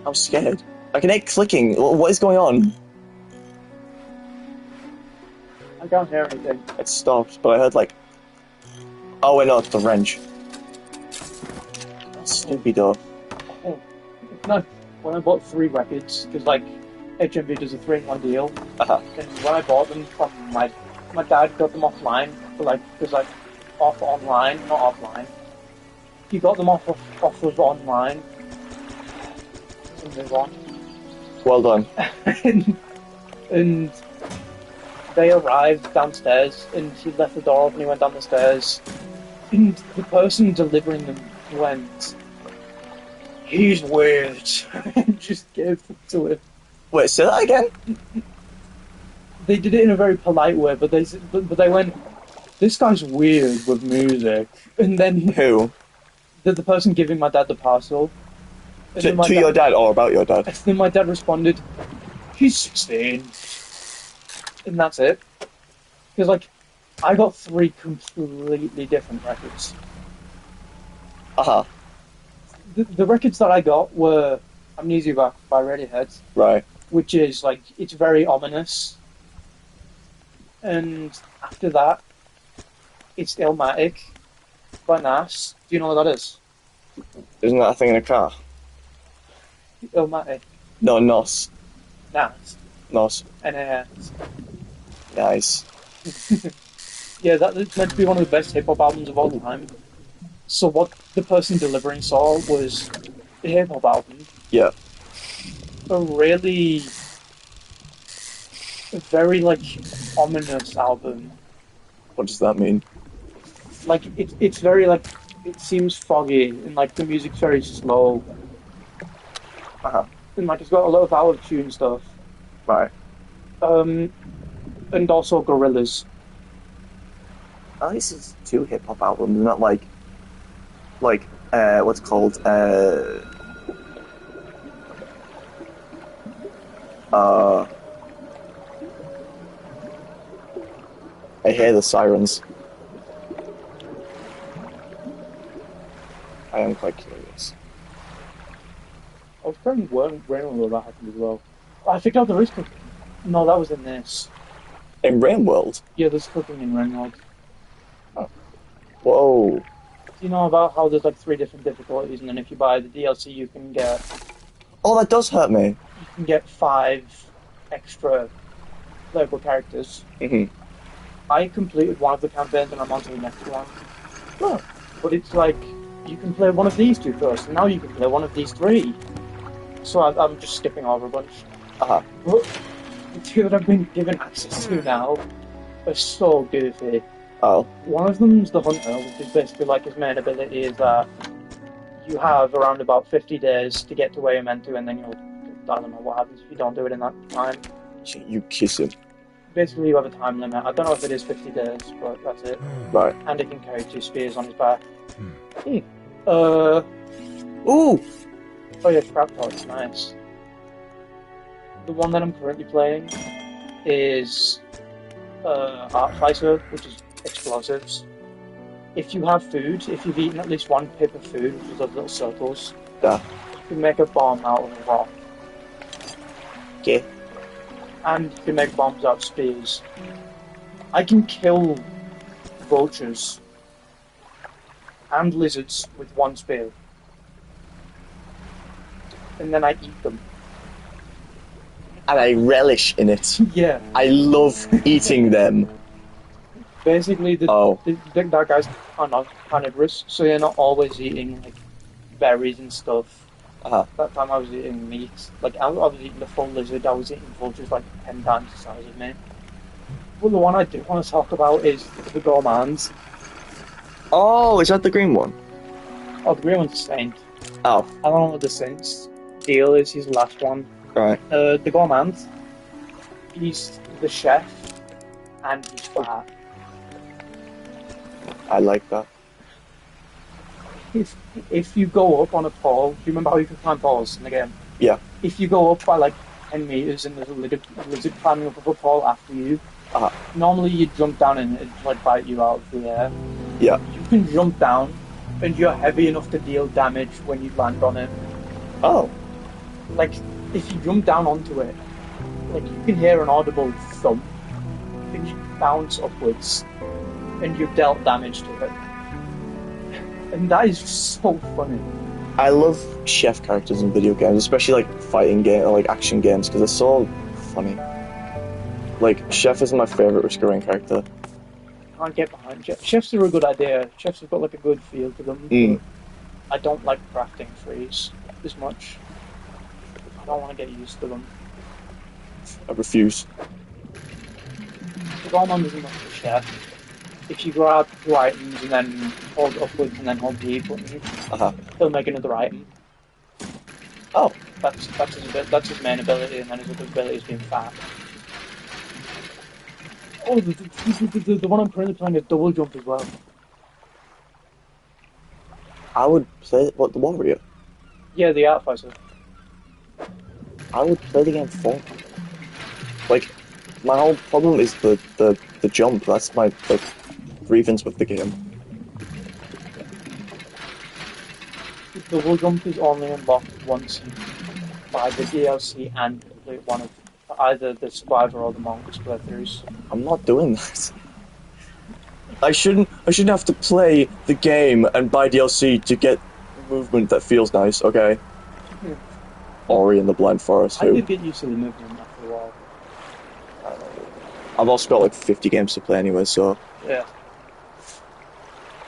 I'm scared. I can hear clicking. What is going on? I can't hear anything. It stopped, but I heard, like... Oh, wait, no, it's the wrench. That's stupid, though. Oh, no. when I bought 3 records, because like HMV does a 3-in-1 deal, Uh-huh. and when I bought them from my dad got them offline for like because like off online, not offline. He got them off of online. And move on. Well done. and they arrived downstairs, and he left the door open. He went down the stairs, and the person delivering them went, "He's weird," and just gave them to him. Wait, say that again? They did it in a very polite way, but they went, "This guy's weird with music," and then Who? the person giving my dad the parcel. And then To your dad or about your dad? And then my dad responded, "He's 16," and that's it. Because like, I got 3 completely different records. Uh-huh. The records that I got were Amnesia by Radiohead, Right. which is like, it's very ominous. And after that, it's Illmatic by Nas. Do you know what that is? Isn't that a thing in a car? Illmatic. No, Nos. Nas. Nos. N-A-S. Nice. Yeah, that's meant to be one of the best hip-hop albums of all time. So what the person delivering saw was a hip-hop album. Yeah. A really... a very, like, ominous album. What does that mean? Like, it's very, like, it seems foggy, and, like, the music's very slow. Uh-huh. And, like, it's got a lot of out-of-tune stuff. Right. And also Gorillaz. At least it's 2 hip-hop albums, not like, what's it called, I hear the sirens. I am quite curious. I was playing Rainbow that happened as well. I think there is cooking. No, that was in this. In Rain World? Yeah, there's cooking in Rainworld. Whoa. Do you know about how there's like 3 different difficulties, and then if you buy the DLC, you can get Oh, that does hurt me. 5 extra playable characters. Mm-hmm. I completed one of the campaigns, and I'm on to the next one. Oh. But it's like, you can play one of these 2 first, and now you can play one of these 3. So I'm just skipping over a bunch. Uh-huh. But the 2 that I've been given access to now are so goofy. Oh. One of them's the Hunter, which is basically like his main ability is that you have around about 50 days to get to where you're meant to, and then you'll, I don't know what happens if you don't do it in that time. You kiss him. Basically, you have a time limit. I don't know if it is 50 days, but that's it. Right. And he can carry 2 spears on his back. Mm. Ooh! Oh yeah, crap it's nice. The one that I'm currently playing is Artificer, which is explosives. If you have food, if you've eaten at least 1 pip of food, which is those little circles, Yeah. you can make a bomb out of a rock. Okay. And you can make bombs out of spears. I can kill vultures and lizards with 1 spear. And then I eat them. And I relish in it. Yeah. I love eating them. Basically, that guy's carnivorous, so you're not always eating like berries and stuff. Uh-huh. That time I was eating meat. Like I was eating the full lizard. I was eating vultures like 10 times the size of me. Well, the one I do want to talk about is the gourmands. Oh, is that the green one? Oh, the green one's a saint. Oh. I don't know what the saint's deal is. He's the last one. Right. The gourmand. He's the chef, and he's fat. I like that. If you go up on a pole, do you remember how you can climb poles in the game? Yeah. If you go up by like 10 meters and there's a lizard climbing up a pole after you, normally you jump down and it'd like bite you out of the air. Yeah. You can jump down and you're heavy enough to deal damage when you land on it. Oh. Like, if you jump down onto it, like you can hear an audible thump and you bounce upwards and you've dealt damage to it. And that is so funny. I love chef characters in video games, especially like fighting game or like action games, because they're so funny. Like Chef is my favorite Risk-A-Rain character. Can't get behind chefs. Chefs are a good idea. Chefs have got like a good feel to them, Mm. but I don't like crafting trees as much. I don't want to get used to them. I refuse. The Gormon isn't much of a chef. If you grab 2 items and then hold upwards and then hold the E button, Uh-huh. he'll make another item. Oh, That's his main ability, and then his other ability is being fat. Oh, the one I'm currently playing is double jump as well. I would play the warrior. Yeah, the Artificer. I would play the game for that. Like, my whole problem is the jump. That's my like grievance with the game. The double jump is only unlocked once by the DLC and complete one of either the Survivor or the Monks playthroughs. I'm not doing that. I shouldn't have to play the game and buy DLC to get movement that feels nice, okay? Yeah. Ori and the Blind Forest, I who? did get used to the movement after a while. I've also got like 50 games to play anyway, so... Yeah.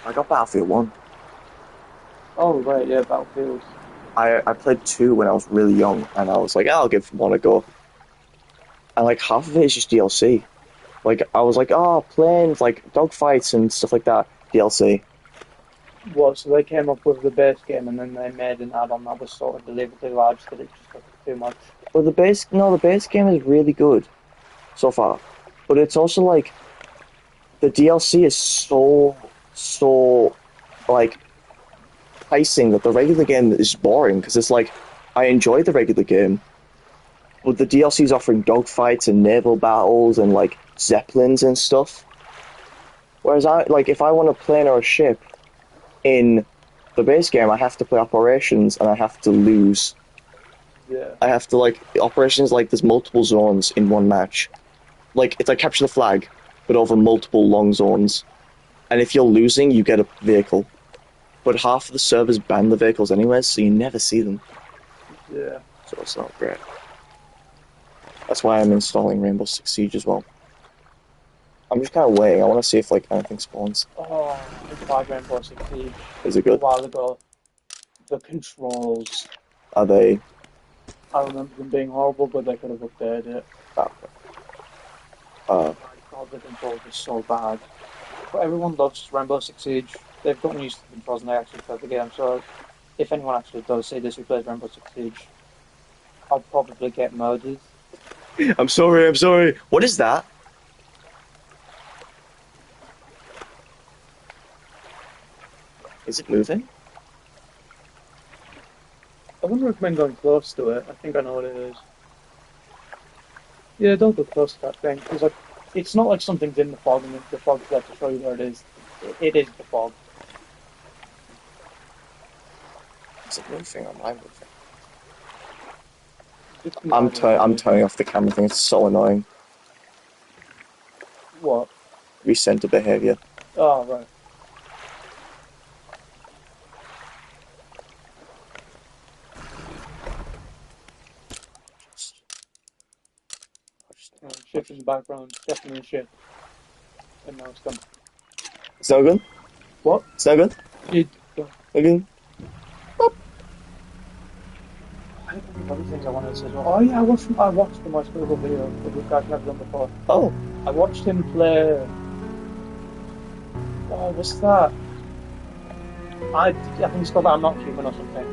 I got Battlefield 1. Oh, right, yeah, Battlefield. I played 2 when I was really young, and I was like, I'll give 1 a go. And like half of it is just DLC. Like, I was like, oh, planes, like dogfights and stuff like that, DLC. Well, so they came up with the base game and then they made an add-on that was sort of deliberately large that it just got too much. But the base game is really good so far. But it's also like the DLC is so like enticing that the regular game is boring because it's like I enjoy the regular game, but the DLC is offering dogfights and naval battles and like zeppelins and stuff. Whereas if I want a plane or a ship in the base game, I have to play operations and I have to lose. Yeah. I have to operations there's multiple zones in one match. Like it's like capture the flag, but over multiple long zones. And if you're losing, you get a vehicle. But half of the servers ban the vehicles anyways, so you never see them. Yeah. So it's not great. That's why I'm installing Rainbow Six Siege as well. I'm just kind of waiting. I want to see if anything spawns. Oh, I tried Rainbow Six Siege Is it a good? while ago. The controls, Are they? I remember them being horrible, but they could have updated it. Oh, My God, the controls are so bad. But everyone loves Rainbow Six Siege. They've gotten used to the controls and they actually play the game. So if anyone actually does see this who plays Rainbow Six Siege, I'll probably get murdered. I'm sorry. What is that? Is it moving? I wonder if men going close to it. I think I know what it is. Yeah, don't go close to that thing because it's not like something's in the fog and the fog's there to show you where it is. It is the fog. Is it moving or am I moving? It's I'm turning off the camera thing. It's so annoying. What? Recenter behavior. Oh, right. Shift in the background, definitely shit. And now it's gone. It's no good? What? It's no good? It, Again? I had other things I wanted to say as well. Oh yeah, I watched the My Scribble video that this guy's never done before. Oh. I watched him play. Oh, what's that? I think it's called I'm Not Human or something.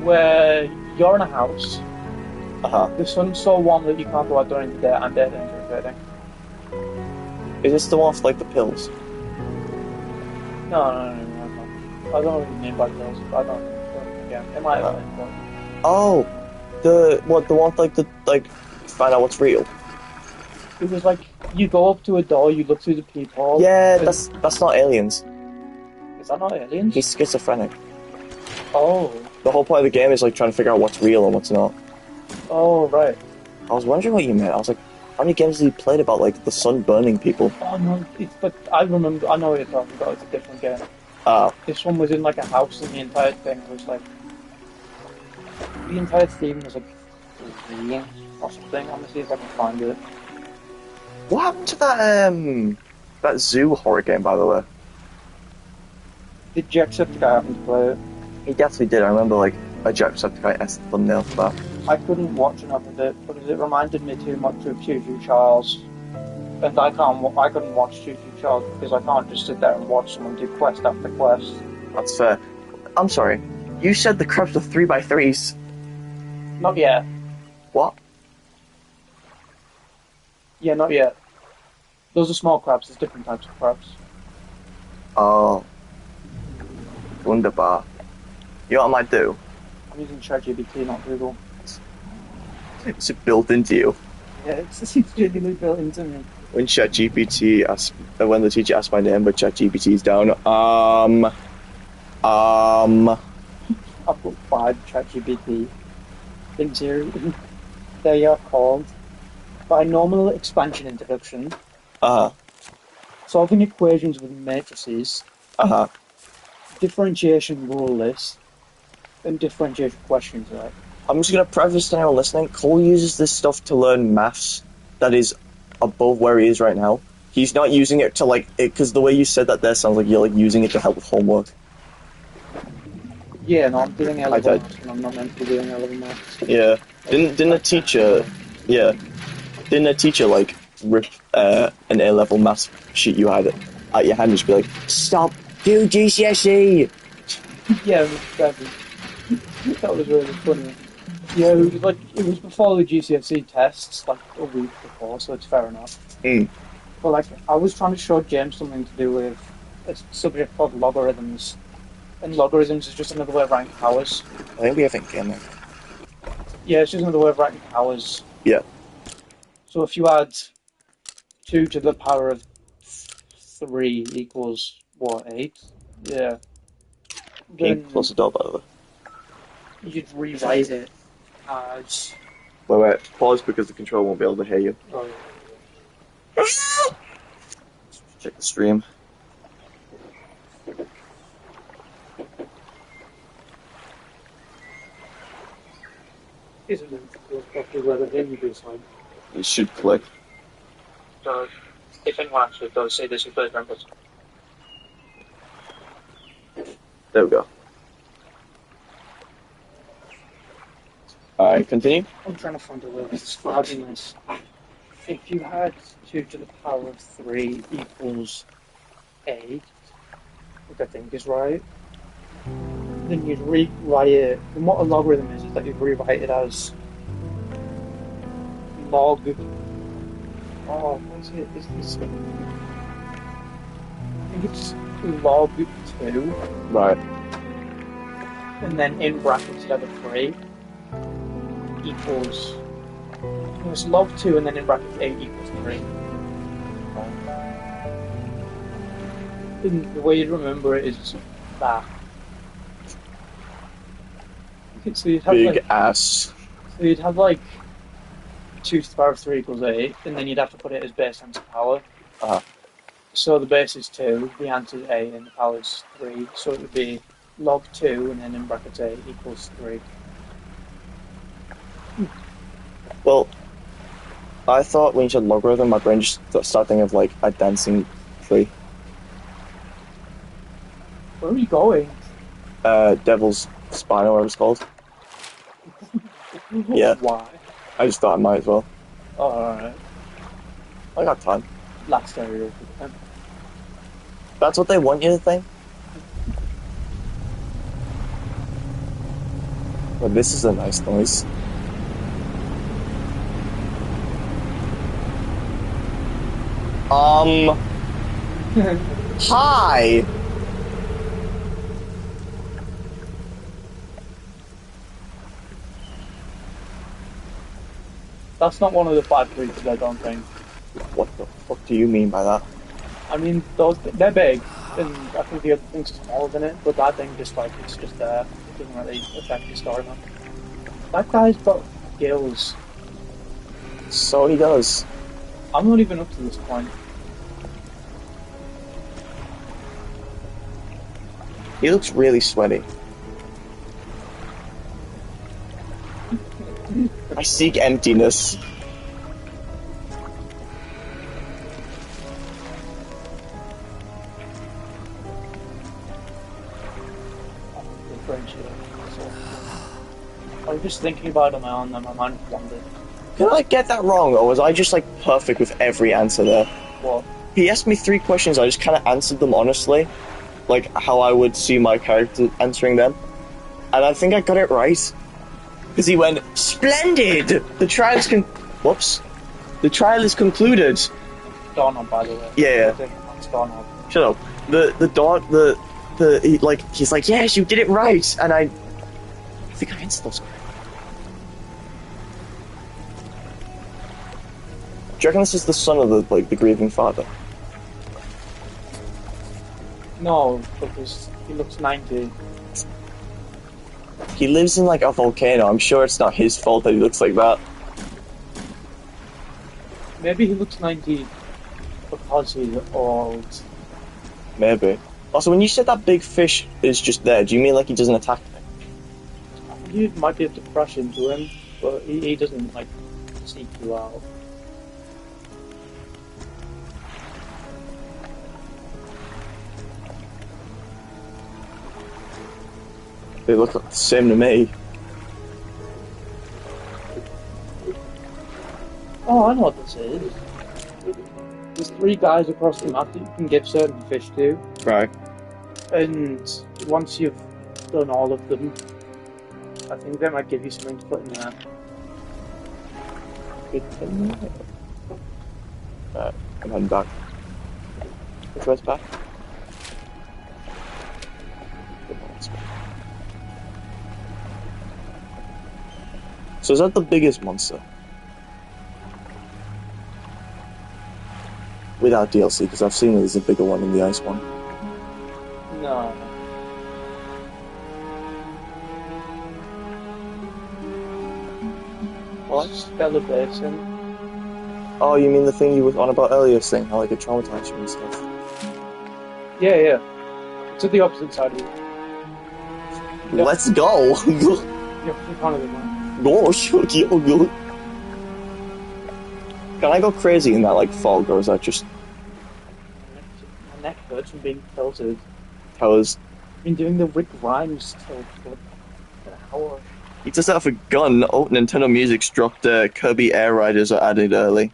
Where you're in a house, Uh-huh. the sun's so warm that you can't go out during the day, and they're dangerous. Is this the one with the pills? No. I don't know what you mean by pills. I don't. Yeah, it might have been. Oh, the one with find out what's real. It was like you go up to a door, you look through the peephole. Yeah, that's not aliens. Is that not aliens? He's schizophrenic. Oh. The whole point of the game is trying to figure out what's real and what's not. Oh, right. I was wondering what you meant. I was like, how many games have you played about the sun burning people? Oh no, but I remember. I know what you're talking about. It's a different game. This one was in like a house, and the entire thing was like the entire theme was like green or something. I'm gonna see if I can find it. What happened to that zoo horror game, by the way? Did Jacksepticeye happen to play it? He definitely did. I remember like a Jacksepticeye S thumbnail for that. I couldn't watch enough of it because it reminded me too much of Choo Choo Charles, and I couldn't watch Choo Choo Charles because I can't just sit there and watch someone do quest after quest. That's fair. I'm sorry. You said the crabs were 3x3s. Not yet. What? Yeah, not yet. Those are small crabs. There's different types of crabs. Oh. Wunderbar. You know what I might do? I'm using ChatGPT, not Google. It's built into you. Yeah, it's genuinely built into me. When ChatGPT asks, when the teacher asks my name, but ChatGPT's down. I've got 5 ChatGPT things here. They are called binomial expansion introduction, solving equations with matrices, differentiation rule list, and differentiation questions, right? I'm just going to preface to anyone listening, Cole uses this stuff to learn maths that is above where he is right now. He's not using it to, like, because the way you said that there sounds like you're, like, using it to help with homework. Yeah, no, I'm doing A-level maths, and I'm not meant to be doing A-level maths. Yeah. Didn't a teacher, like, rip an A-level maths sheet you had at your hand and just be like, stop, do GCSE! Yeah, that was really funny. Yeah, it was before the GCSE tests, like a week before, so it's fair enough. But like, I was trying to show James something to do with a subject called logarithms, and logarithms is just another way of writing powers. I think we have it again. Yeah, it's just another way of writing powers. Yeah. So if you add 2 to the power of 3 equals what, 8? Yeah. Then Plus a dot, by the way. you'd rewrite it as. Wait, pause because the controller won't be able to hear you. Oh, yeah. Check the stream. Isn't it properly where the hinge is like? It should click. So, if anyone actually does say this, you play the button. There we go. Alright, continue. I'm trying to find a way of describing this. If you had 2 to the power of 3 equals 8, which I think is right, then you'd rewrite it. And what a logarithm is that you'd rewrite it as log. Oh, what is it? Is this? I think it's log 2. Right. And then in brackets instead of 3 equals. It was log 2 and then in brackets 8 equals 3. And the way you'd remember it is that. So you'd have Big ass. So you'd have like 2 to the power of 3 equals 8, and then you'd have to put it as base times power. So the base is 2, the answer is 8, and the power is 3. So it would be log 2, and then in brackets 8 equals 3. Well, I thought when you said logarithm, my brain just started thinking of like a dancing tree. Where are you going? Devil's Spine or whatever it's called. Yeah. Why? I just thought I might as well. Oh, alright. I got time. Last area. That's what they want you to think? Well, this is a nice noise. Hi! That's not one of the 5 creatures, I don't think. What the fuck do you mean by that? I mean, they're big, and I think the other things are smaller than it, but that thing just like, it's just there. It doesn't really affect the story much. That guy's got gills. So he does. I'm not even up to this point. He looks really sweaty. I seek emptiness. Differentiate. So, I was just thinking about it now, and then my mind wandered. Did I get that wrong, or was I just like perfect with every answer there? What? He asked me 3 questions, I just kind of answered them honestly, like how I would see my character answering them. And I think I got it right. Because he went, "Splendid! The trial is Whoops. The trial is concluded." Doorknob, by the way. Yeah. It's doorknob. Shut up. He's like, "Yes, you did it right," and I think I answered those correctly. Do you reckon this is the son of the grieving father? No, because he looks 90. He lives in like a volcano. I'm sure it's not his fault that he looks like that. Maybe he looks 90 because he's old. Maybe. Also, when you said that big fish is just there, do you mean like he doesn't attack them? You might be able to crash into him, but he doesn't, like, seek you out. They look the same to me. Oh, I know what this is. There's 3 guys across the map that you can give certain fish to, Right. and once you've done all of them, I think they might give you something to put in there. I'm heading back. Which way's back? So is that the biggest monster? Without DLC, because I've seen there's a bigger one in the ice one. No. What? Stellar Basin. Oh, you mean the thing you were on about earlier, saying how like it traumatized you and stuff? Yeah, yeah. It's at the opposite side of it. Yep. Let's go! Yep, in front of it now. Gosh, can I go crazy in that like fog, or is that just My neck hurts from being tilted. how is I've been doing the Rick Grimes tilt for an hour. he does that with a gun? Oh, Nintendo Music struck the Kirby Air Riders are added early.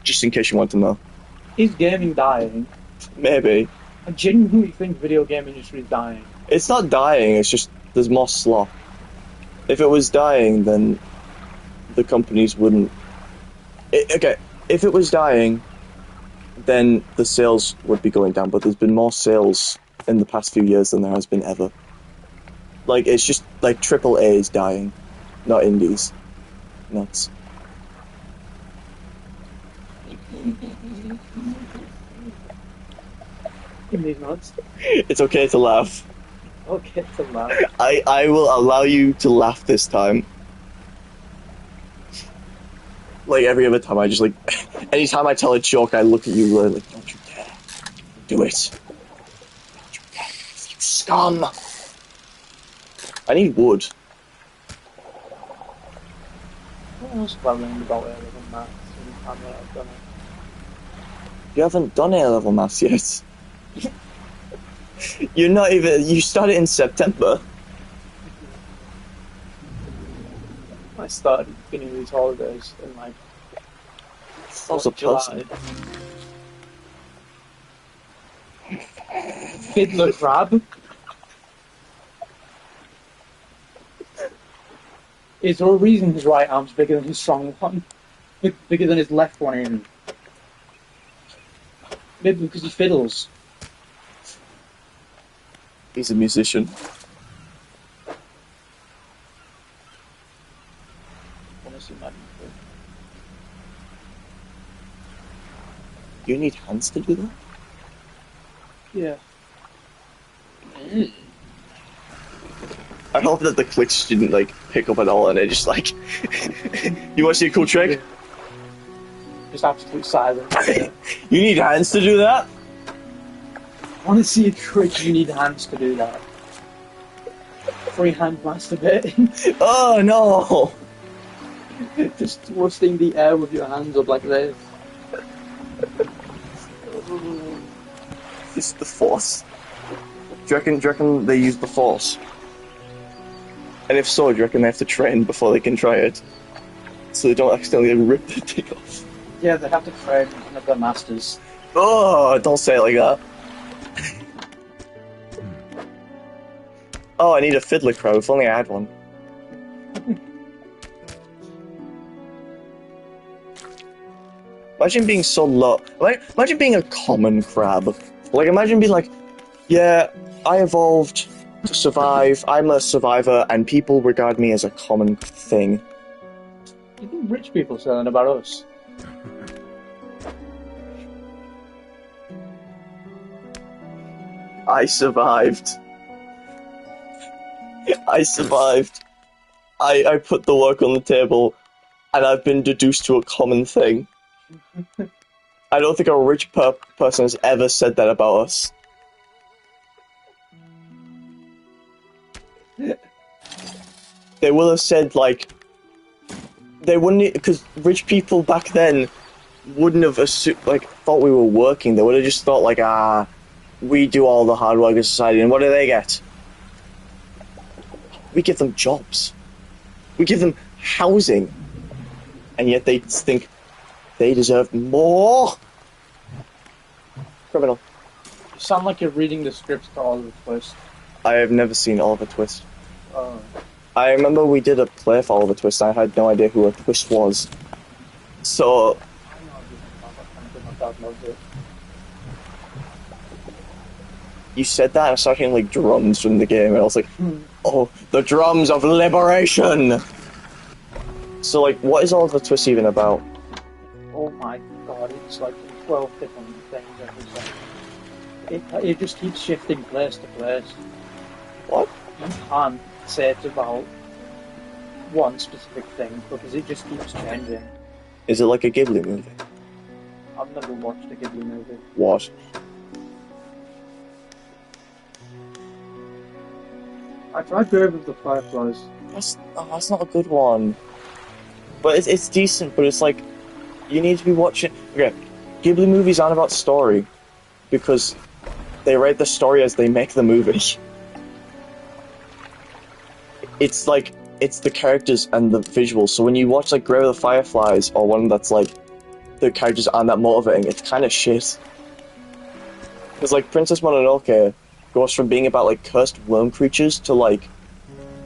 Just in case you want to know. Is gaming dying? Maybe. I genuinely think video game industry is dying. It's not dying, it's just there's more slop. If it was dying, then the companies wouldn't... okay, if it was dying, then the sales would be going down, but there's been more sales in the past few years than there has been ever. Like, it's just, like, AAA is dying, not indies. Nuts. In these nuts. It's okay to laugh. Okay, to laugh. I will allow you to laugh this time. Like every other time, I just like... anytime I tell a joke, I look at you really like, don't you dare. Do it. Don't you dare. You scum. I need wood. What else have I learned about it other than that? Since the time that I've done it? You haven't done A-level maths yet. You're not even... you started in September. I started beginning these holidays in like That was a person. Fiddler Crab. Is there a reason his right arm's bigger than his strong one? Bigger than his left one even? Maybe because he fiddles. He's a musician. Honestly, man. You need hands to do that? Yeah. I hope that the clicks didn't like pick up at all and it just like... you want to see a cool trick? Just absolute silence. You need hands to do that? I want to see a trick. You need hands to do that. Free hand masturbating. Oh no! Just thrusting the air with your hands up like this. It's the Force. Do you reckon they use the Force? And if so, do you reckon they have to train before they can try it? So they don't accidentally rip the dick off? Yeah, they have to train one of their masters. Oh, don't say it like that. Oh, I need a fiddler crow. If only I had one. Imagine being so low. Like, imagine being a common crab. Like, imagine being like, yeah, I evolved to survive. I'm a survivor, and people regard me as a common thing. You think rich people say that about us? I survived. I survived. I put the work on the table, and I've been deduced to a common thing. I don't think a rich person has ever said that about us. They will have said, like, they wouldn't, because rich people back then wouldn't have thought we were working. They would have just thought, like, we do all the hard work in society, and what do they get? We give them jobs. We give them housing. And yet they think they deserve more. Criminal. You sound like you're reading the scripts to Oliver Twist. I have never seen Oliver Twist. Oh. I remember we did a play for Oliver Twist, and I had no idea who a Twist was. So... My dad knows it. You said that, and I started hearing, like, drums from the game, and I was like, oh, the drums of liberation! So, like, what is Oliver Twist even about? Oh my god, it's like 12 different things every second. It just keeps shifting place to place. What? You can't say it's about one specific thing because it just keeps changing. Is it like a Ghibli movie? I've never watched a Ghibli movie. What? I tried Grave of the Fireflies. That's not a good one. But it's decent, but it's like, you need to be watching... Okay, Ghibli movies aren't about story, because they write the story as they make the movie. It's like, it's the characters and the visuals, so when you watch like Grave of the Fireflies, or one that's like, the characters aren't that motivating, it's kind of shit. Because like, Princess Mononoke goes from being about like cursed worm creatures to like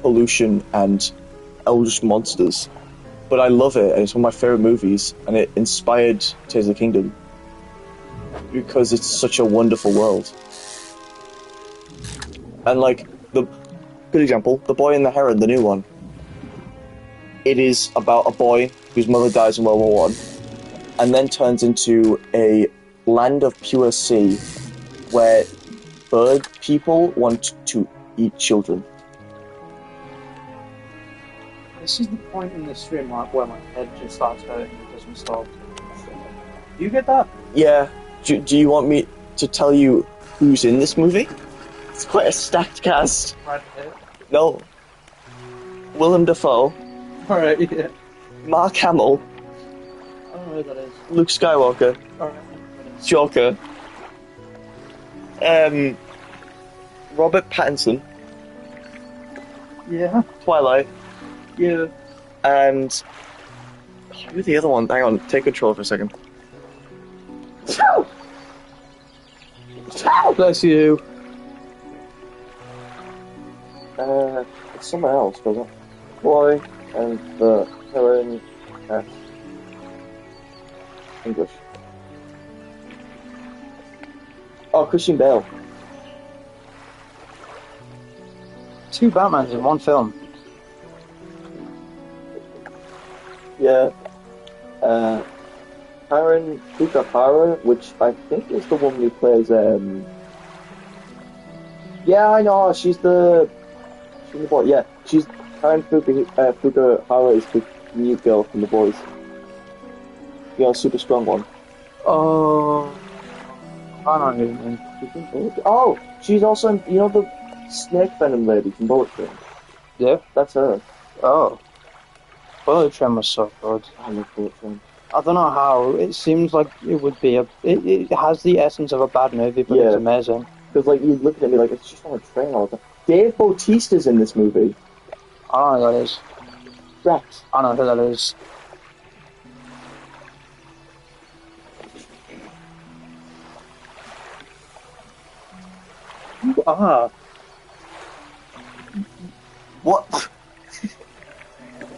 pollution and eldritch monsters. But I love it, and it's one of my favorite movies, and it inspired Tears of the Kingdom because it's such a wonderful world. And like, the good example, The Boy and the Heron, the new one. It is about a boy whose mother dies in World War I, and then turns into a land of pure sea where bird people want to eat children. This is the point in the stream where my head just starts hurting and doesn't stop. Do you get that? Yeah. Do you want me to tell you who's in this movie? It's quite a stacked cast. Brad Pitt. No. Willem Dafoe, Alright, yeah. Mark Hamill, I don't know who that is. Luke Skywalker, Alright. Joker, Robert Pattinson, Yeah. Twilight, Yeah. and who's the other one? Hang on, take control for a second. Bless you. It's someone else, doesn't it? Boy and the Heron at English. Oh, Christian Bale. 2 Batmans in one film. Yeah. Karen Fukuhara, which I think is the woman who plays, yeah, I know, she's the boy, yeah, she's, Karen Fukuhara is the new girl from The Boys. You know, super strong one. Oh. I don't know who She's in Bullet Train. Oh, she's also in, you know the snake venom lady from Bullet Train? Yeah. That's her. Oh. Bullet Train was so good. I love Bullet Train. I don't know how. It seems like it would be it has the essence of a bad movie, but it's Yeah. amazing. Because, like, you're looking at me like, it's just on a train all the time. Dave Bautista's in this movie. I don't know who that is. Rex. I don't know who that is. You are. What?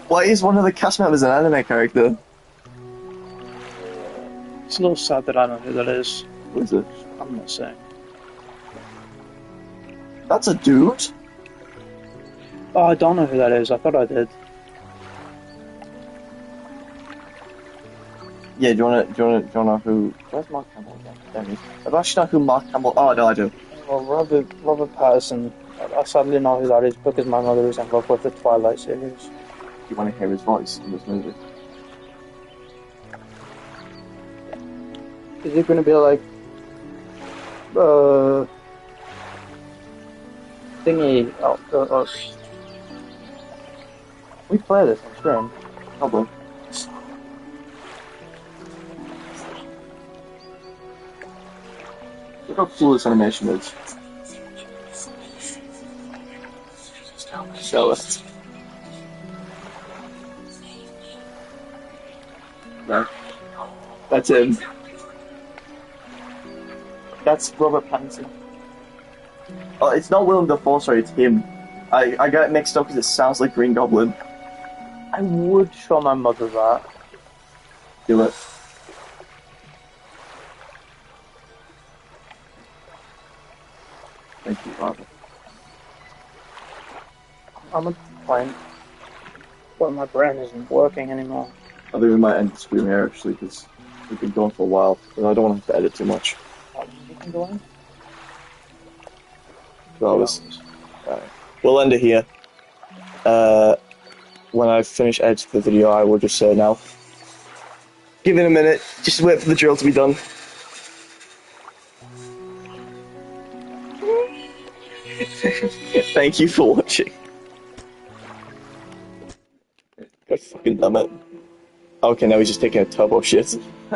Why is one of the cast members an anime character? It's a little sad that I don't know who that is. What is it? I'm not saying. That's a dude? Oh, I don't know who that is. I thought I did. Yeah, do you wanna know who? Where's Mark Campbell again? There he is. I don't actually know who Mark Campbell. Oh no, I do. Well, Robert Pattinson. I sadly know who that is because my mother is involved with the Twilight series. You want to hear his voice in this movie? Is it going to be like thingy? We play this on stream. Probably. Look how cool this animation is. Show us. No. That's him. That's Robert Pattinson. Oh, it's not Willem Dafoe, sorry, it's him. I got it mixed up because it sounds like Green Goblin. I would show my mother that. Do it. Thank you, Father. I'm at the point where my brain isn't working anymore. I think we might end the stream here actually because we've been going for a while, and I don't want to have to edit too much. How long have you been going? 2 hours. We'll end it here. When I finish editing the video, I will just say now. Give it a minute. Just wait for the drill to be done. Thank you for watching. God fucking damn it. Okay, now he's just taking a turbo shit.